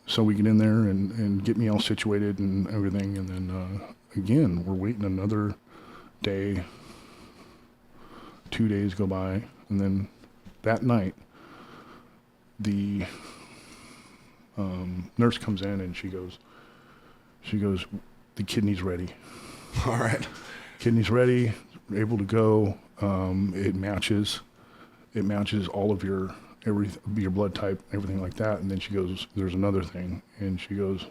So we get in there and get me all situated and everything, and then again, we're waiting another day. 2 days go by, and then that night, the nurse comes in and she goes, the kidney's ready. All right. Kidney's ready, able to go. It matches all of your blood type, everything like that. And then she goes, there's another thing. And she goes,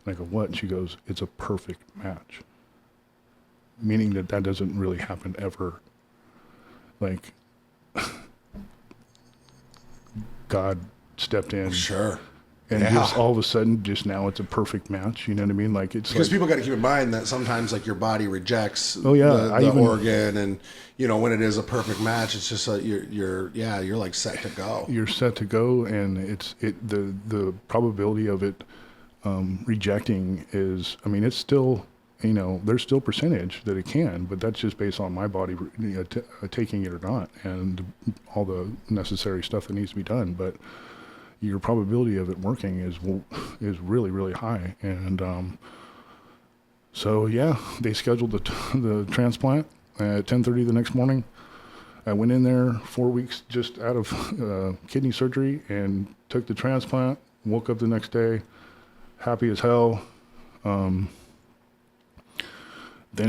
and I go, what? And she goes, it's a perfect match. Meaning that doesn't really happen ever. Like, God stepped in. Sure. And just all of a sudden, just now it's a perfect match. You know what I mean? Like, it's because like, people got to keep in mind that sometimes like your body rejects the even, organ, and you know when it is a perfect match, it's just like you're like set to go. You're set to go, and the probability of it rejecting is, I mean, it's still, you know, there's still percentage that it can, but that's just based on my body taking it or not, and all the necessary stuff that needs to be done. But your probability of it working is really, really high. And so yeah, they scheduled the transplant at 10:30 the next morning. I went in there 4 weeks just out of kidney surgery and took the transplant. Woke up the next day, happy as hell. Then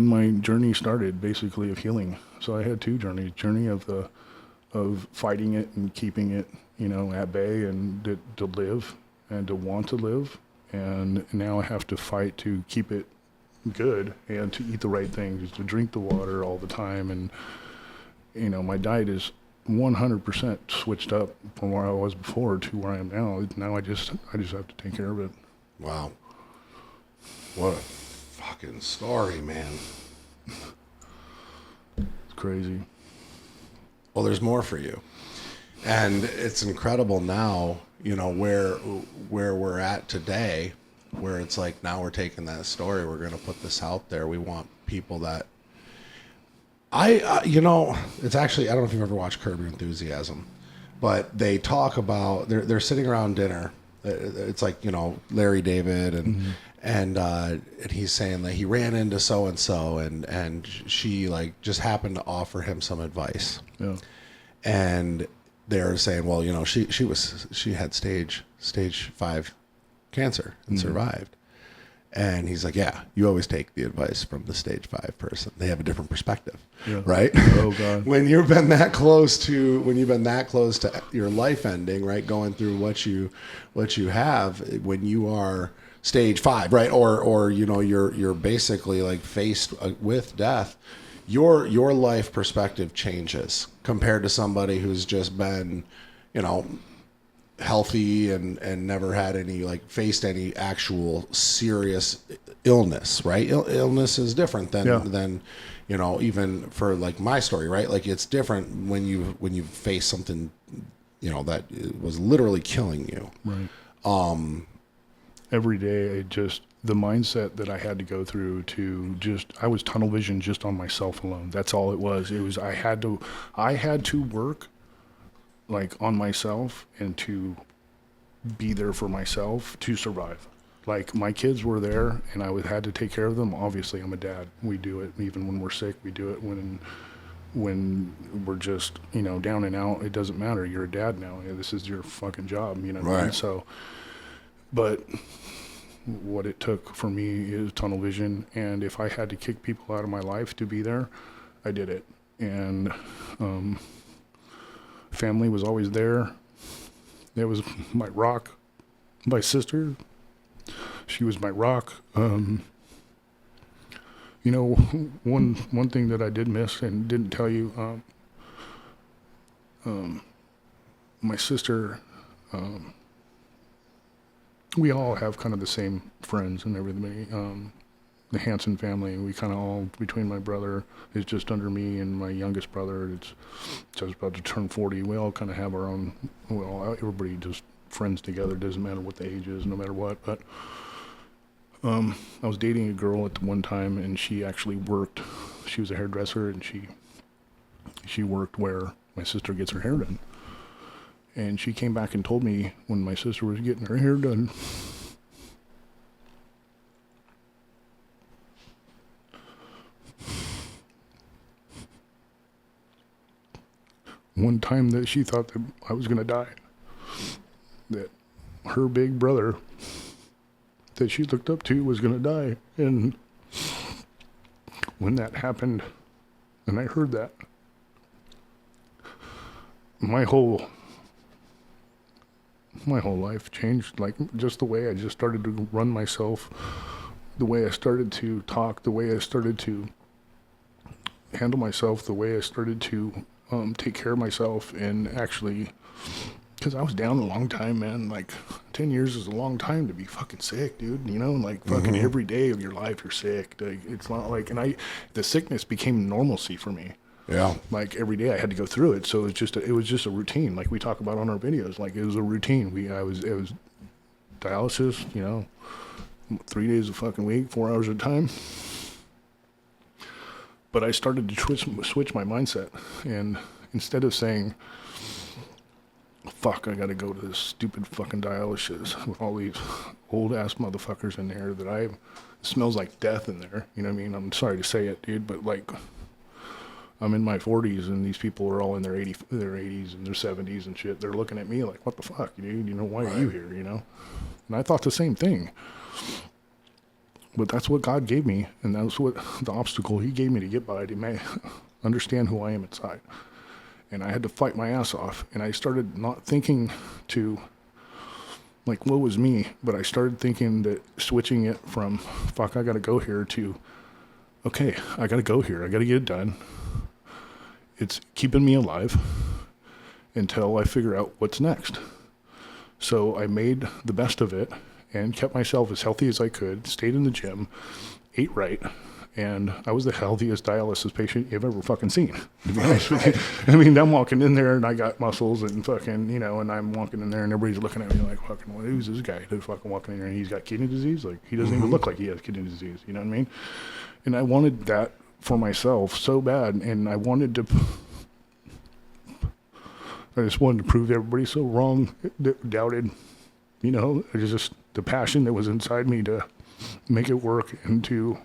my journey started, basically, of healing. So I had two journeys: journey of fighting it and keeping it, you know, at bay, and to live and to want to live. And now I have to fight to keep it good and to eat the right things, to drink the water all the time. And, you know, my diet is 100% switched up from where I was before to where I am now. Now I just have to take care of it. Wow. What a fucking story, man. It's crazy. Well, there's more for you. And it's incredible now, you know, where we're at today, where it's like now we're taking that story, we're going to put this out there. We want people that you know, it's actually, I don't know if you've ever watched Curb Your Enthusiasm, but they talk about, they're sitting around dinner. It's like, you know, Larry David and he's saying that he ran into so-and-so and she like just happened to offer him some advice. Yeah. And they're saying, well, you know, she had stage 5 cancer and survived. And he's like, yeah, you always take the advice from the stage 5 person. They have a different perspective, right? Oh God. When you've been that close to your life ending, right? Going through what you have, when you are stage 5, right? Or you know, you're basically like faced with death. Your life perspective changes compared to somebody who's just been, you know, healthy and never had any, like, faced any actual serious illness, right? Illness is different than, you know, even for like my story, right? Like it's different when you face something, you know, that was literally killing you. Right. Every day, the mindset that I had to go through I was tunnel vision just on myself alone. That's all it was. It was, I had to work like on myself and to be there for myself to survive. Like my kids were there and I had to take care of them. Obviously I'm a dad. We do it even when we're sick. We do it when we're just, you know, down and out. It doesn't matter. You're a dad now. This is your fucking job, you know. Right. So, but what it took for me is tunnel vision, and if I had to kick people out of my life to be there, I did it. And family was always there. It was my rock. My sister, she was my rock. You know, one thing that I did miss and didn't tell you, my sister, we all have kind of the same friends and everything. the Hansen family. We kind of all, between my brother is just under me and my youngest brother, it's just about to turn 40. We all kind of have our own, well, everybody just friends together. Doesn't matter what the age is, no matter what. But I was dating a girl at the one time, and she actually worked. She was a hairdresser, and she worked where my sister gets her hair done. And she came back and told me when my sister was getting her hair done, one time that she thought that I was going to die. That her big brother that she looked up to was going to die. And when that happened, and I heard that, my whole life changed. Like, just the way I just started to run myself, the way I started to talk, the way I started to handle myself, the way I started to take care of myself. And actually, because I was down a long time, man. Like, 10 years is a long time to be fucking sick, dude. You know, like, fucking every day of your life you're sick. Like, it's not like, and the sickness became normalcy for me. Yeah. Like, every day I had to go through it. So it was just a routine, like we talk about on our videos. Like, it was a routine. It was dialysis, you know, 3 days a fucking week, 4 hours at a time. But I started to switch my mindset, and instead of saying, fuck, I gotta go to this stupid fucking dialysis with all these old ass motherfuckers in there that it smells like death in there. You know what I mean? I'm sorry to say it, dude, but like, I'm in my 40s and these people are all in their 80s and their 70s and shit. They're looking at me like, what the fuck, dude? You know, why are you here? You know? And I thought the same thing. But that's what God gave me, and that's what the obstacle He gave me to get by, to understand who I am inside. And I had to fight my ass off, and I started not thinking to, like, woe is me, but I started thinking that switching it from, fuck, I gotta go here, to, okay, I gotta go here, I gotta get it done. It's keeping me alive until I figure out what's next. So I made the best of it and kept myself as healthy as I could, stayed in the gym, ate right, and I was the healthiest dialysis patient you've ever fucking seen, to be honest with you. I mean, I'm walking in there and I got muscles and fucking, you know, and I'm walking in there and everybody's looking at me like, fucking, well, who's this guy who's fucking walking in here and he's got kidney disease? Like, he doesn't even look like he has kidney disease, you know what I mean? And I wanted that for myself so bad, and I just wanted to prove everybody so wrong, doubted, you know, it was just the passion that was inside me to make it work and to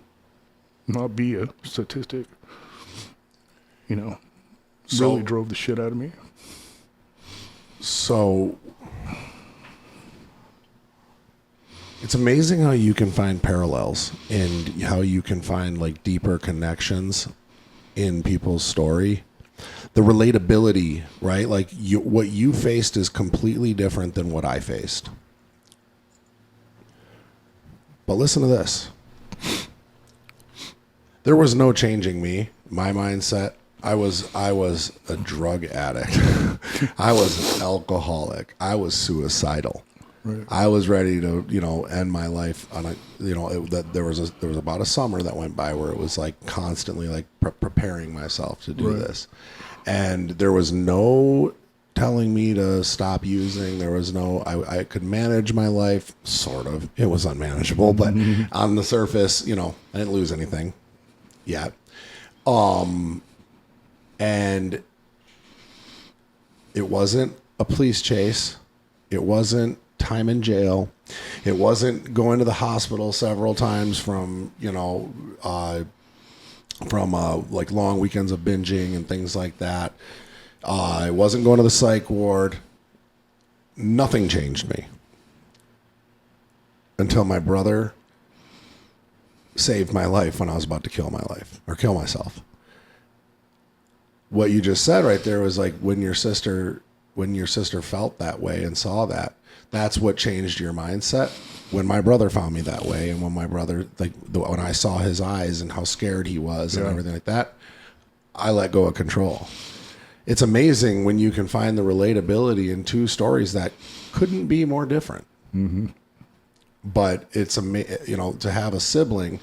not be a statistic, you know, really drove the shit out of me. So it's amazing how you can find parallels and how you can find like deeper connections in people's story. The relatability, right? Like, what you faced is completely different than what I faced. But listen to this. There was no changing me, my mindset. I was a drug addict. I was an alcoholic. I was suicidal. Right. I was ready to, you know, end my life on a, you know, there was about a summer that went by where it was like constantly like preparing myself to do this. And there was no telling me to stop using. There was no, I could manage my life, sort of. It was unmanageable, but on the surface, you know, I didn't lose anything yet. And it wasn't a police chase. It wasn't time in jail. It wasn't going to the hospital several times from, you know, like long weekends of binging and things like that. I wasn't going to the psych ward. Nothing changed me until my brother saved my life when I was about to kill my life or kill myself. What you just said right there was like when your sister felt that way and saw that, that's what changed your mindset. When my brother found me that way, and when my brother, like when I saw his eyes and how scared he was and everything like that, I let go of control. It's amazing when you can find the relatability in two stories that couldn't be more different. Mm-hmm. But it's you know, to have a sibling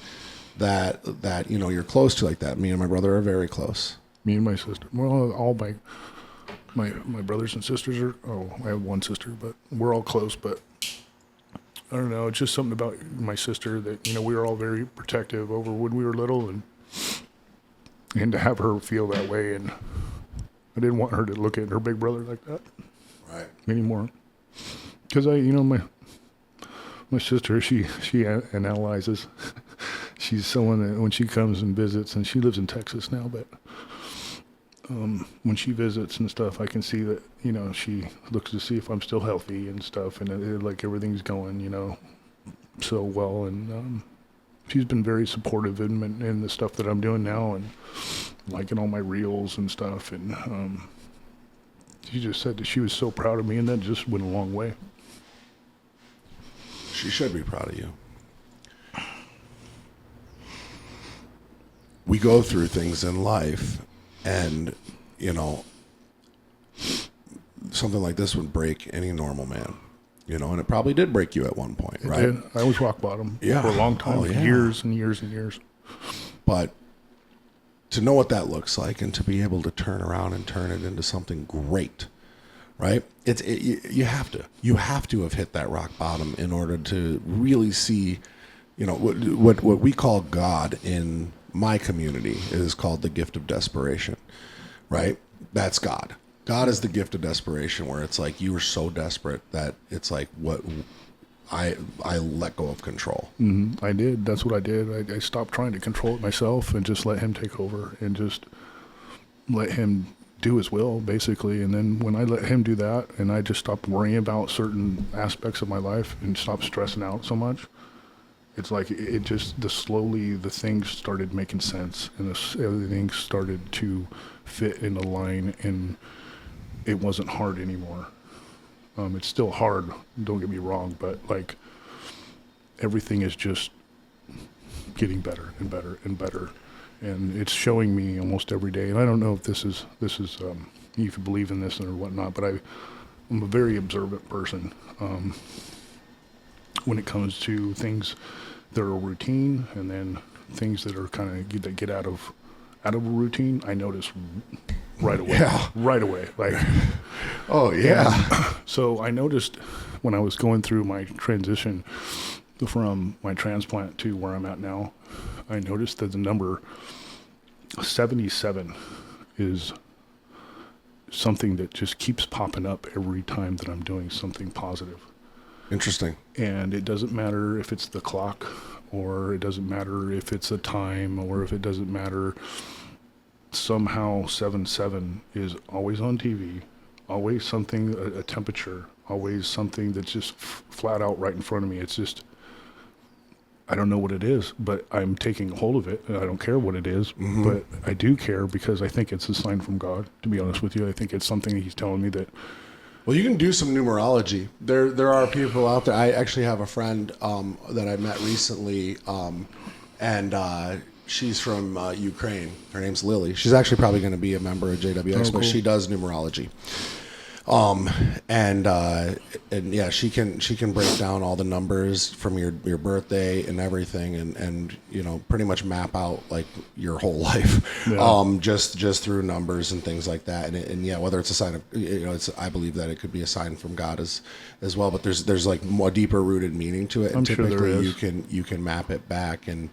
that you're close to like that? Me and my brother are very close. Me and my sister. Well, all my brothers and sisters are. Oh, I have one sister, but we're all close. But I don't know. It's just something about my sister that we were all very protective over when we were little, and to have her feel that way, and I didn't want her to look at her big brother like that, Right. anymore. Because my sister, she analyzes. She's someone that when she comes and visits, and she lives in Texas now, but when she visits and stuff, I can see that, she looks to see if I'm still healthy and stuff, and like everything's going, so well. And she's been very supportive in the stuff that I'm doing now, and liking all my reels and stuff. And she just said that she was so proud of me, and that just went a long way. She should be proud of you. We go through things in life, and something like this would break any normal man, and it probably did break you at one point, right? It did. I was rock bottom Yeah. for a long time, Oh, yeah. years and years and years. But to know what that looks like, and to be able to turn around and turn it into something great, right? You have to have hit that rock bottom in order to really see, what we call God in my community is called the gift of desperation, right? That's God. God is the gift of desperation, where it's like you were so desperate that it's like what I let go of control. Mm-hmm. I did. That's what I did. I stopped trying to control it myself and just let him take over and just let him do his will, basically. And then when I let him do that, and I just stopped worrying about certain aspects of my life and stopped stressing out so much, it's like it just slowly the things started making sense, and everything started to fit in a line, and it wasn't hard anymore. It's still hard, don't get me wrong, but like everything is just getting better and better and better, and it's showing me almost every day. And I don't know if this is if you believe in this or whatnot, but I'm a very observant person when it comes to things that are routine, and then things that are kind of that get out of a routine. I notice right away. Yeah. Right away. Like, Oh yeah. so I noticed when I was going through my transition from my transplant to where I'm at now, I noticed that the number 77 is something that just keeps popping up every time that I'm doing something positive. Interesting. And it doesn't matter if it's the clock, or it doesn't matter if it's a time, or if it doesn't matter. Somehow 77 is always on TV, always something, a temperature, always something that's just flat out right in front of me. It's just, I don't know what it is, but I'm taking hold of it, and I don't care what it is, but I do care because I think it's a sign from God, to be honest with you. I think it's something that he's telling me that. Well, you can do some numerology. There are people out there. I actually have a friend that I met recently, and she's from Ukraine. Her name's Lily. She's actually probably going to be a member of JWX, but she does numerology. And yeah, she can break down all the numbers from your birthday and everything, and pretty much map out like your whole life, just through numbers and things like that. And yeah, whether it's a sign of, I believe that it could be a sign from God as well. But there's like more deeper rooted meaning to it, and I'm sure typically there is. you can map it back, and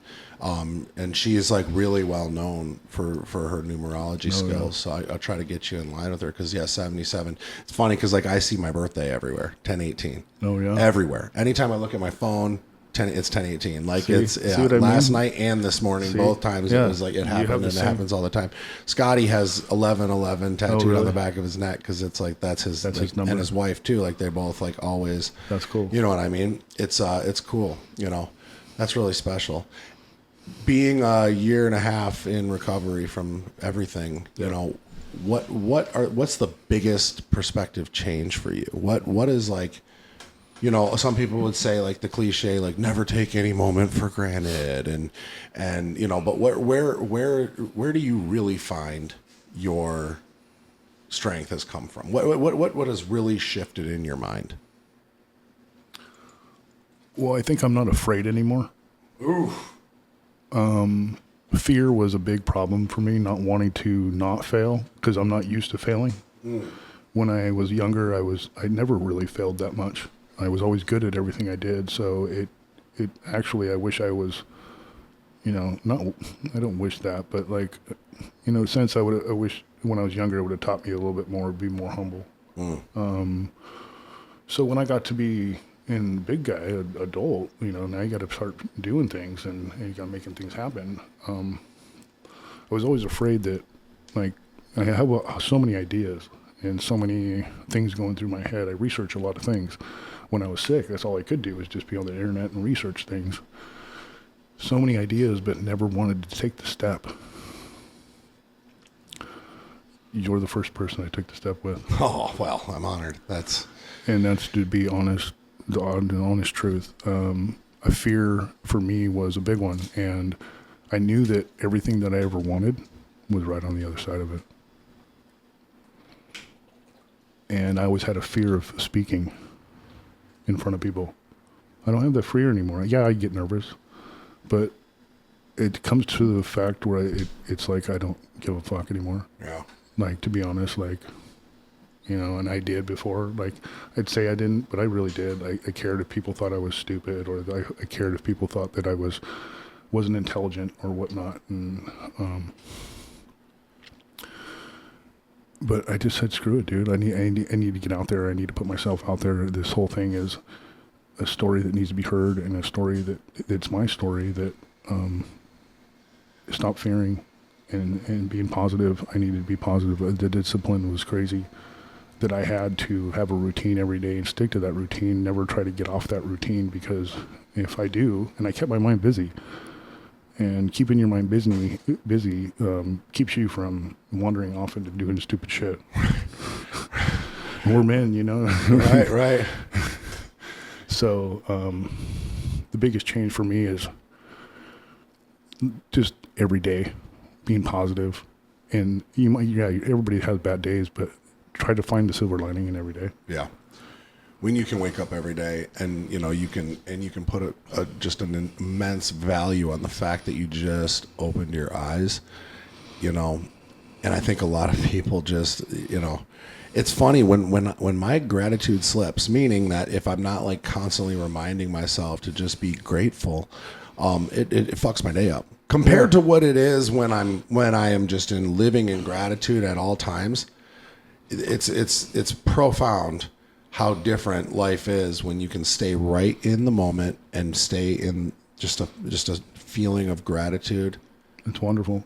she is like really well known for her numerology skills. So I'll try to get you in line with her, because 77. It's funny because like I see my birthday everywhere, 10/18. Oh yeah. Everywhere. Anytime I look at my phone, it's 10/18. Like See what I last mean? night and this morning, both times it was like it happened, and it happens all the time. Scotty has 1111 tattooed really? on the back of his neck, because it's like that's his number. and his wife too. Like they both like always. That's cool. You know what I mean? It's cool. That's really special. Being a year and a half in recovery from everything, what's the biggest perspective change for you? What is like, some people would say like the cliche, like never take any moment for granted, and but where do you really find your strength has come from? What has really shifted in your mind? Well, I think I'm not afraid anymore. Ooh. Fear was a big problem for me, not wanting to not fail because I'm not used to failing. When I was younger, I never really failed that much. I was always good at everything I did. So it actually, I wish I was, not, I don't wish that, but like, in a sense, I wish when I was younger, it would have taught me a little bit more, be more humble. So when I got to be in big guy, adult, now you got to start doing things and you got making things happen. I was always afraid that, like, I have so many ideas and so many things going through my head. I research a lot of things. When I was sick, that's all I could do was just be on the internet and research things. So many ideas, but never wanted to take the step. You're the first person I took the step with. Oh, well, I'm honored. That's to be honest, the honest truth. A fear for me was a big one, and I knew that everything that I ever wanted was right on the other side of it. And I always had a fear of speaking in front of people. I don't have that fear anymore. Yeah, I get nervous, but it comes to the fact where it's like I don't give a fuck anymore. Yeah. Like, to be honest, like, and I did before. Like, I'd say I didn't, but I really did. I cared if people thought I was stupid, or I cared if people thought that I wasn't intelligent or whatnot. And but I just said, screw it, dude. I need to get out there. I need to put myself out there. This whole thing is a story that needs to be heard, and a story it's my story that stop fearing and being positive. I needed to be positive. The discipline was crazy that I had to have a routine every day and stick to that routine, never try to get off that routine, because if I do, and I kept my mind busy, and keeping your mind busy keeps you from wandering off into doing stupid shit. We're men, Right. So the biggest change for me is just every day being positive. And everybody has bad days, but try to find the silver lining in every day. Yeah. When you can wake up every day and you can put just an immense value on the fact that you just opened your eyes, and I think a lot of people just, it's funny when my gratitude slips, meaning that if I'm not like constantly reminding myself to just be grateful, it fucks my day up compared to what it is when I am just living in gratitude at all times. It's profound how different life is when you can stay right in the moment and stay in just a feeling of gratitude. It's wonderful.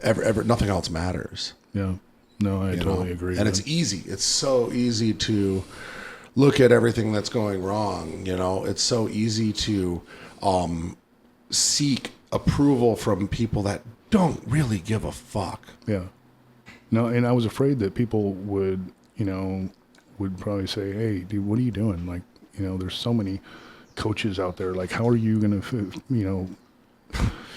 Nothing else matters. Yeah. No, I totally agree. And it's easy. It's so easy to look at everything that's going wrong. It's so easy to seek approval from people that don't really give a fuck. Yeah. No, and I was afraid that people would probably say, hey, dude, what are you doing? Like, there's so many coaches out there. Like, how are you going to,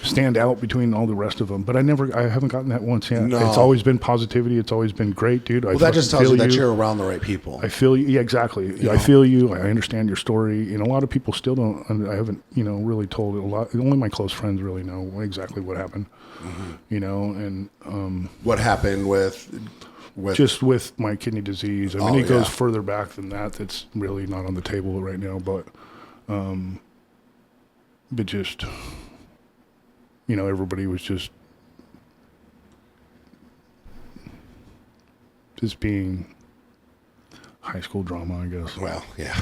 stand out between all the rest of them? But I haven't gotten that once yet. No. It's always been positivity. It's always been great, dude. Well, that just tells you that you're around the right people. I feel you. Yeah, exactly. I feel you. I understand your story. And a lot of people still don't, I haven't, really told a lot. Only my close friends really know exactly what happened, and what happened with just with my kidney disease. I mean, it goes further back than that. That's really not on the table right now, but just, everybody was just being high school drama, I guess. Well, yeah.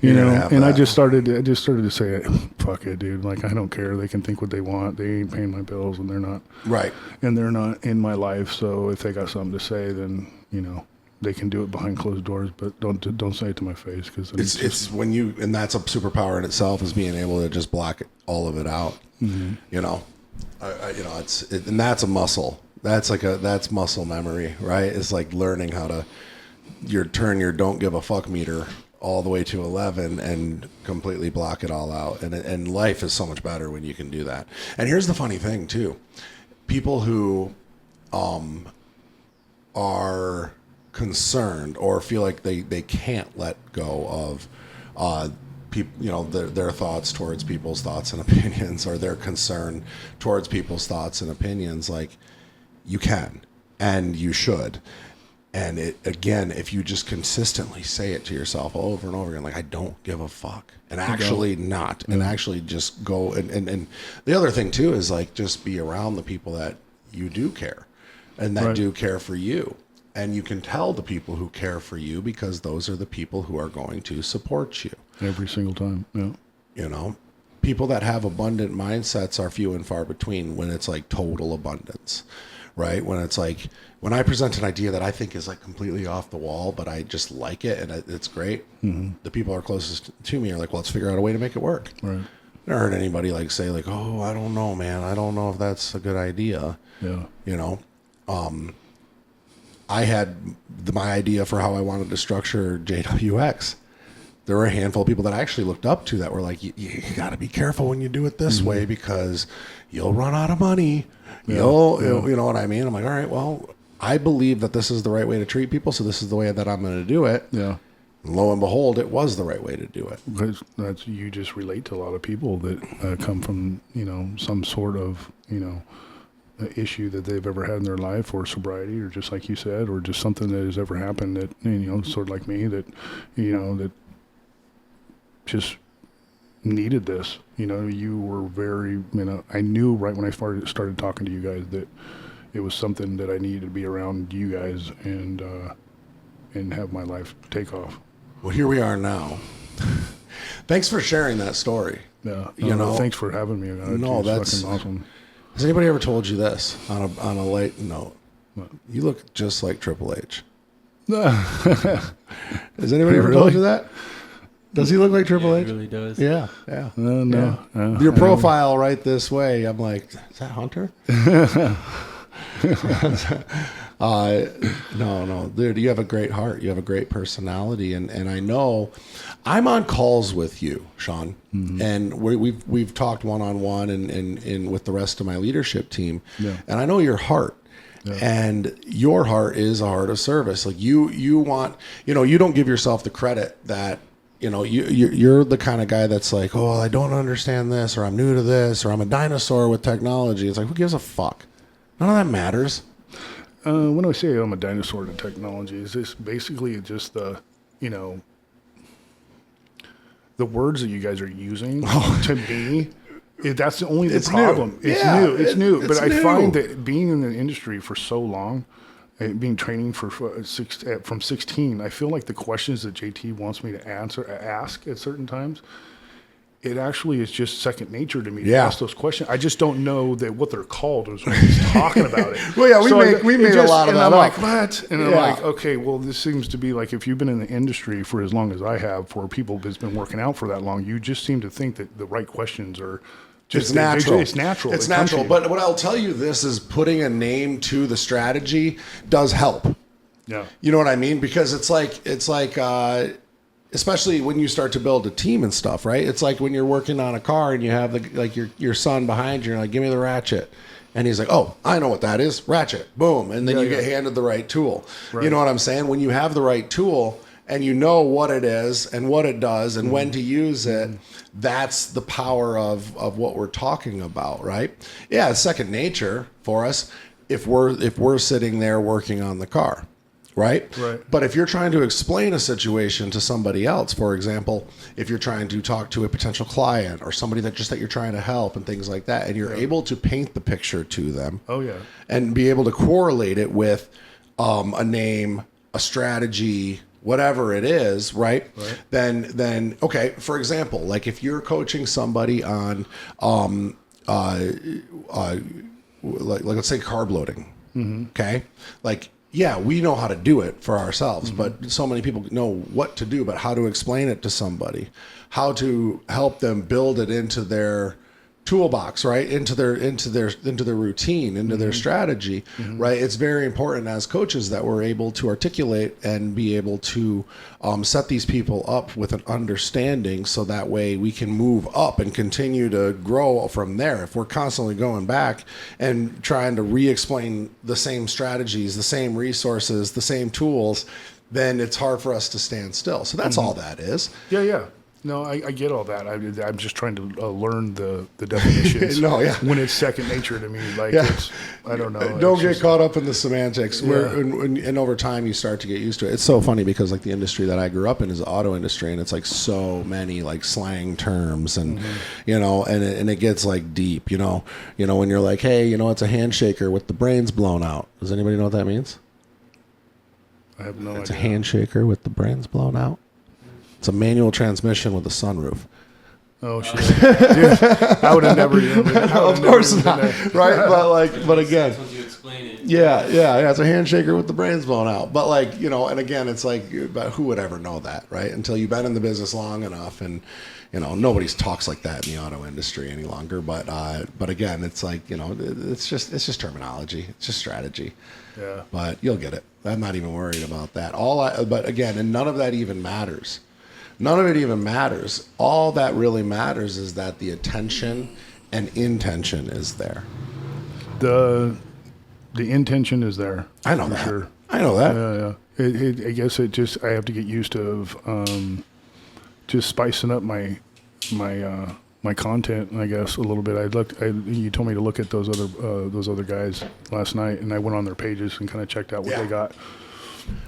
And I just started to say, fuck it, dude. Like, I don't care. They can think what they want. They ain't paying my bills, and they're not. Right. And they're not in my life. So if they got something to say, then, they can do it behind closed doors, but don't say it to my face, because it's when you, and that's a superpower in itself, is being able to just block all of it out. Mm-hmm. And that's a muscle. That's muscle memory, right? It's like learning how to turn your don't give a fuck meter all the way to 11 and completely block it all out. And life is so much better when you can do that. And here's the funny thing too. People who are concerned or feel like they can't let go of their thoughts towards people's thoughts and opinions, or their concern towards people's thoughts and opinions. Like, you can, and you should. And again, if you just consistently say it to yourself over and over again, like, I don't give a fuck, and actually not, and actually just go. And the other thing too is, like, just be around the people that you do care, and that do care for you. And you can tell the people who care for you, because those are the people who are going to support you. Every single time. Yeah. You know, people that have abundant mindsets are few and far between when it's like total abundance, right? When it's like, when I present an idea that I think is like completely off the wall, but I just like it and it's great, the people who are closest to me are like, well, let's figure out a way to make it work. Right. I never heard anybody like say like, oh, I don't know, man. I don't know if that's a good idea. Yeah. You know, I had my idea for how I wanted to structure JWX. There were a handful of people that I actually looked up to that were like, you got to be careful when you do it this way, because you'll run out of money. You know what I mean? I'm like, all right, well, I believe that this is the right way to treat people, so this is the way that I'm going to do it. Yeah. And lo and behold, it was the right way to do it. Because you just relate to a lot of people that come from, some sort of, issue that they've ever had in their life, or sobriety, or just like you said, or just something that has ever happened that, sort of like me, that, that just needed this. You were very, I knew right when I started talking to you guys that it was something that I needed to be around you guys and have my life take off. Well, here we are now. Thanks for sharing that story. Yeah. Thanks for having me. That's fucking awesome. Has anybody ever told you this on a light note? What? You look just like Triple H. Has anybody ever told you that? Does he look like Triple H? He really does. Yeah. No. Your profile right this way. I'm like, is that Hunter? No, dude. You have a great heart. You have a great personality, and I know I'm on calls with you, Sean, and we've talked one-on-one and with the rest of my leadership team, and I know your heart. Yeah. And your heart is a heart of service. Like you want, you don't give yourself the credit that, you're the kind of guy that's like, oh, I don't understand this, or I'm new to this, or I'm a dinosaur with technology. It's like, who gives a fuck? None of that matters. When I say I'm a dinosaur to technology, is this basically just the words that you guys are using to me? That's only the problem. New. It's new. But I new. find that being in the industry for so long, being training from 16, I feel like the questions that JT wants me to ask at certain times, it actually is just second nature to me to ask those questions. I just don't know that what they're called is when he's talking about it. Well, yeah, we made a lot of that up. Like, what? And I'm like, okay, well, this seems to be like, if you've been in the industry for as long as I have, for people that's been working out for that long, you just seem to think that the right questions are just natural. It's natural. It's natural. But what I'll tell you this is, putting a name to the strategy does help. Yeah. You know what I mean? Because it's like, especially when you start to build a team and stuff, right? It's like when you're working on a car and you have your son behind you, and you're like, give me the ratchet. And he's like, oh, I know what that is. Ratchet. Boom. And then you get handed the right tool. Right. You know what I'm saying? When you have the right tool and you know what it is and what it does and when to use it, that's the power of what we're talking about, right? Yeah, it's second nature for us if we're sitting there working on the car. Right? But if you're trying to explain a situation to somebody else, for example, if you're trying to talk to a potential client or somebody that you're trying to help and things like that, and you're able to paint the picture to them, and be able to correlate it with a name, a strategy, whatever it is, right? Then okay, for example, like if you're coaching somebody on like let's say carb loading, okay? Like, yeah, we know how to do it for ourselves, but so many people know what to do, but how to explain it to somebody, how to help them build it into their toolbox, right? Into their routine, into their strategy, right? It's very important as coaches that we're able to articulate and be able to set these people up with an understanding, so that way we can move up and continue to grow from there. If we're constantly going back and trying to re-explain the same strategies, the same resources, the same tools, then it's hard for us to stand still. So that's all that is. Yeah. No, I get all that. I'm just trying to learn the definitions. No, yeah. When it's second nature to me, like Yeah. it's, I don't know. Don't It's get just- caught up in the semantics. Where Yeah. and over time you start to get used to it. It's so funny because like the industry that I grew up in is the auto industry, and it's like so many like slang terms, and you know, and it gets like deep. You know, when you're like, hey, it's a handshaker with the brains blown out. Does anybody know what that means? I have no It's a idea. handshaker with the brains blown out. It's a manual transmission with a sunroof. Oh shit! Dude, I would have never. Of course not, right? But again, Once you explain it. yeah, it's a handshaker with the brains blown out. But like, and again, it's like, but who would ever know that, right? Until you've been in the business long enough, and nobody talks like that in the auto industry any longer. But again, it's like, it's just terminology, it's just strategy. Yeah. But you'll get it. I'm not even worried about that. But again, and none of that even matters. None of it even matters. All that really matters is that the attention and intention is there. The intention is there. I know for that. Sure. I know that. Yeah. I guess I have to get used to just spicing up my content, I guess, a little bit. You told me to look at those other guys last night, and I went on their pages and kind of checked out what they got.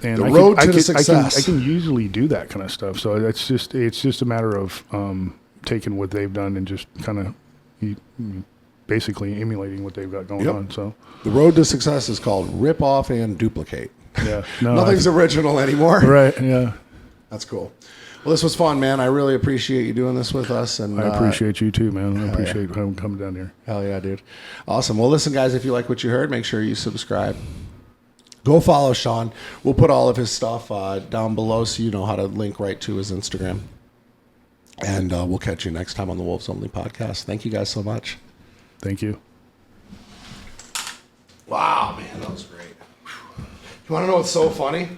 And The road to success. I can usually do that kind of stuff. So it's just a matter of taking what they've done and just kind of basically emulating what they've got going on. So The road to success is called rip off and duplicate. yeah, no, Nothing's original anymore. right. Yeah, That's cool. Well, this was fun, man. I really appreciate you doing this with us. And I appreciate you too, man. I appreciate him coming down here. Hell yeah, dude. Awesome. Well, listen, guys, if you like what you heard, make sure you subscribe. Go follow Sean. We'll put all of his stuff down below so you know how to link right to his Instagram. And we'll catch you next time on the Wolves Only podcast. Thank you guys so much. Thank you. Wow, man, that was great. You want to know what's so funny?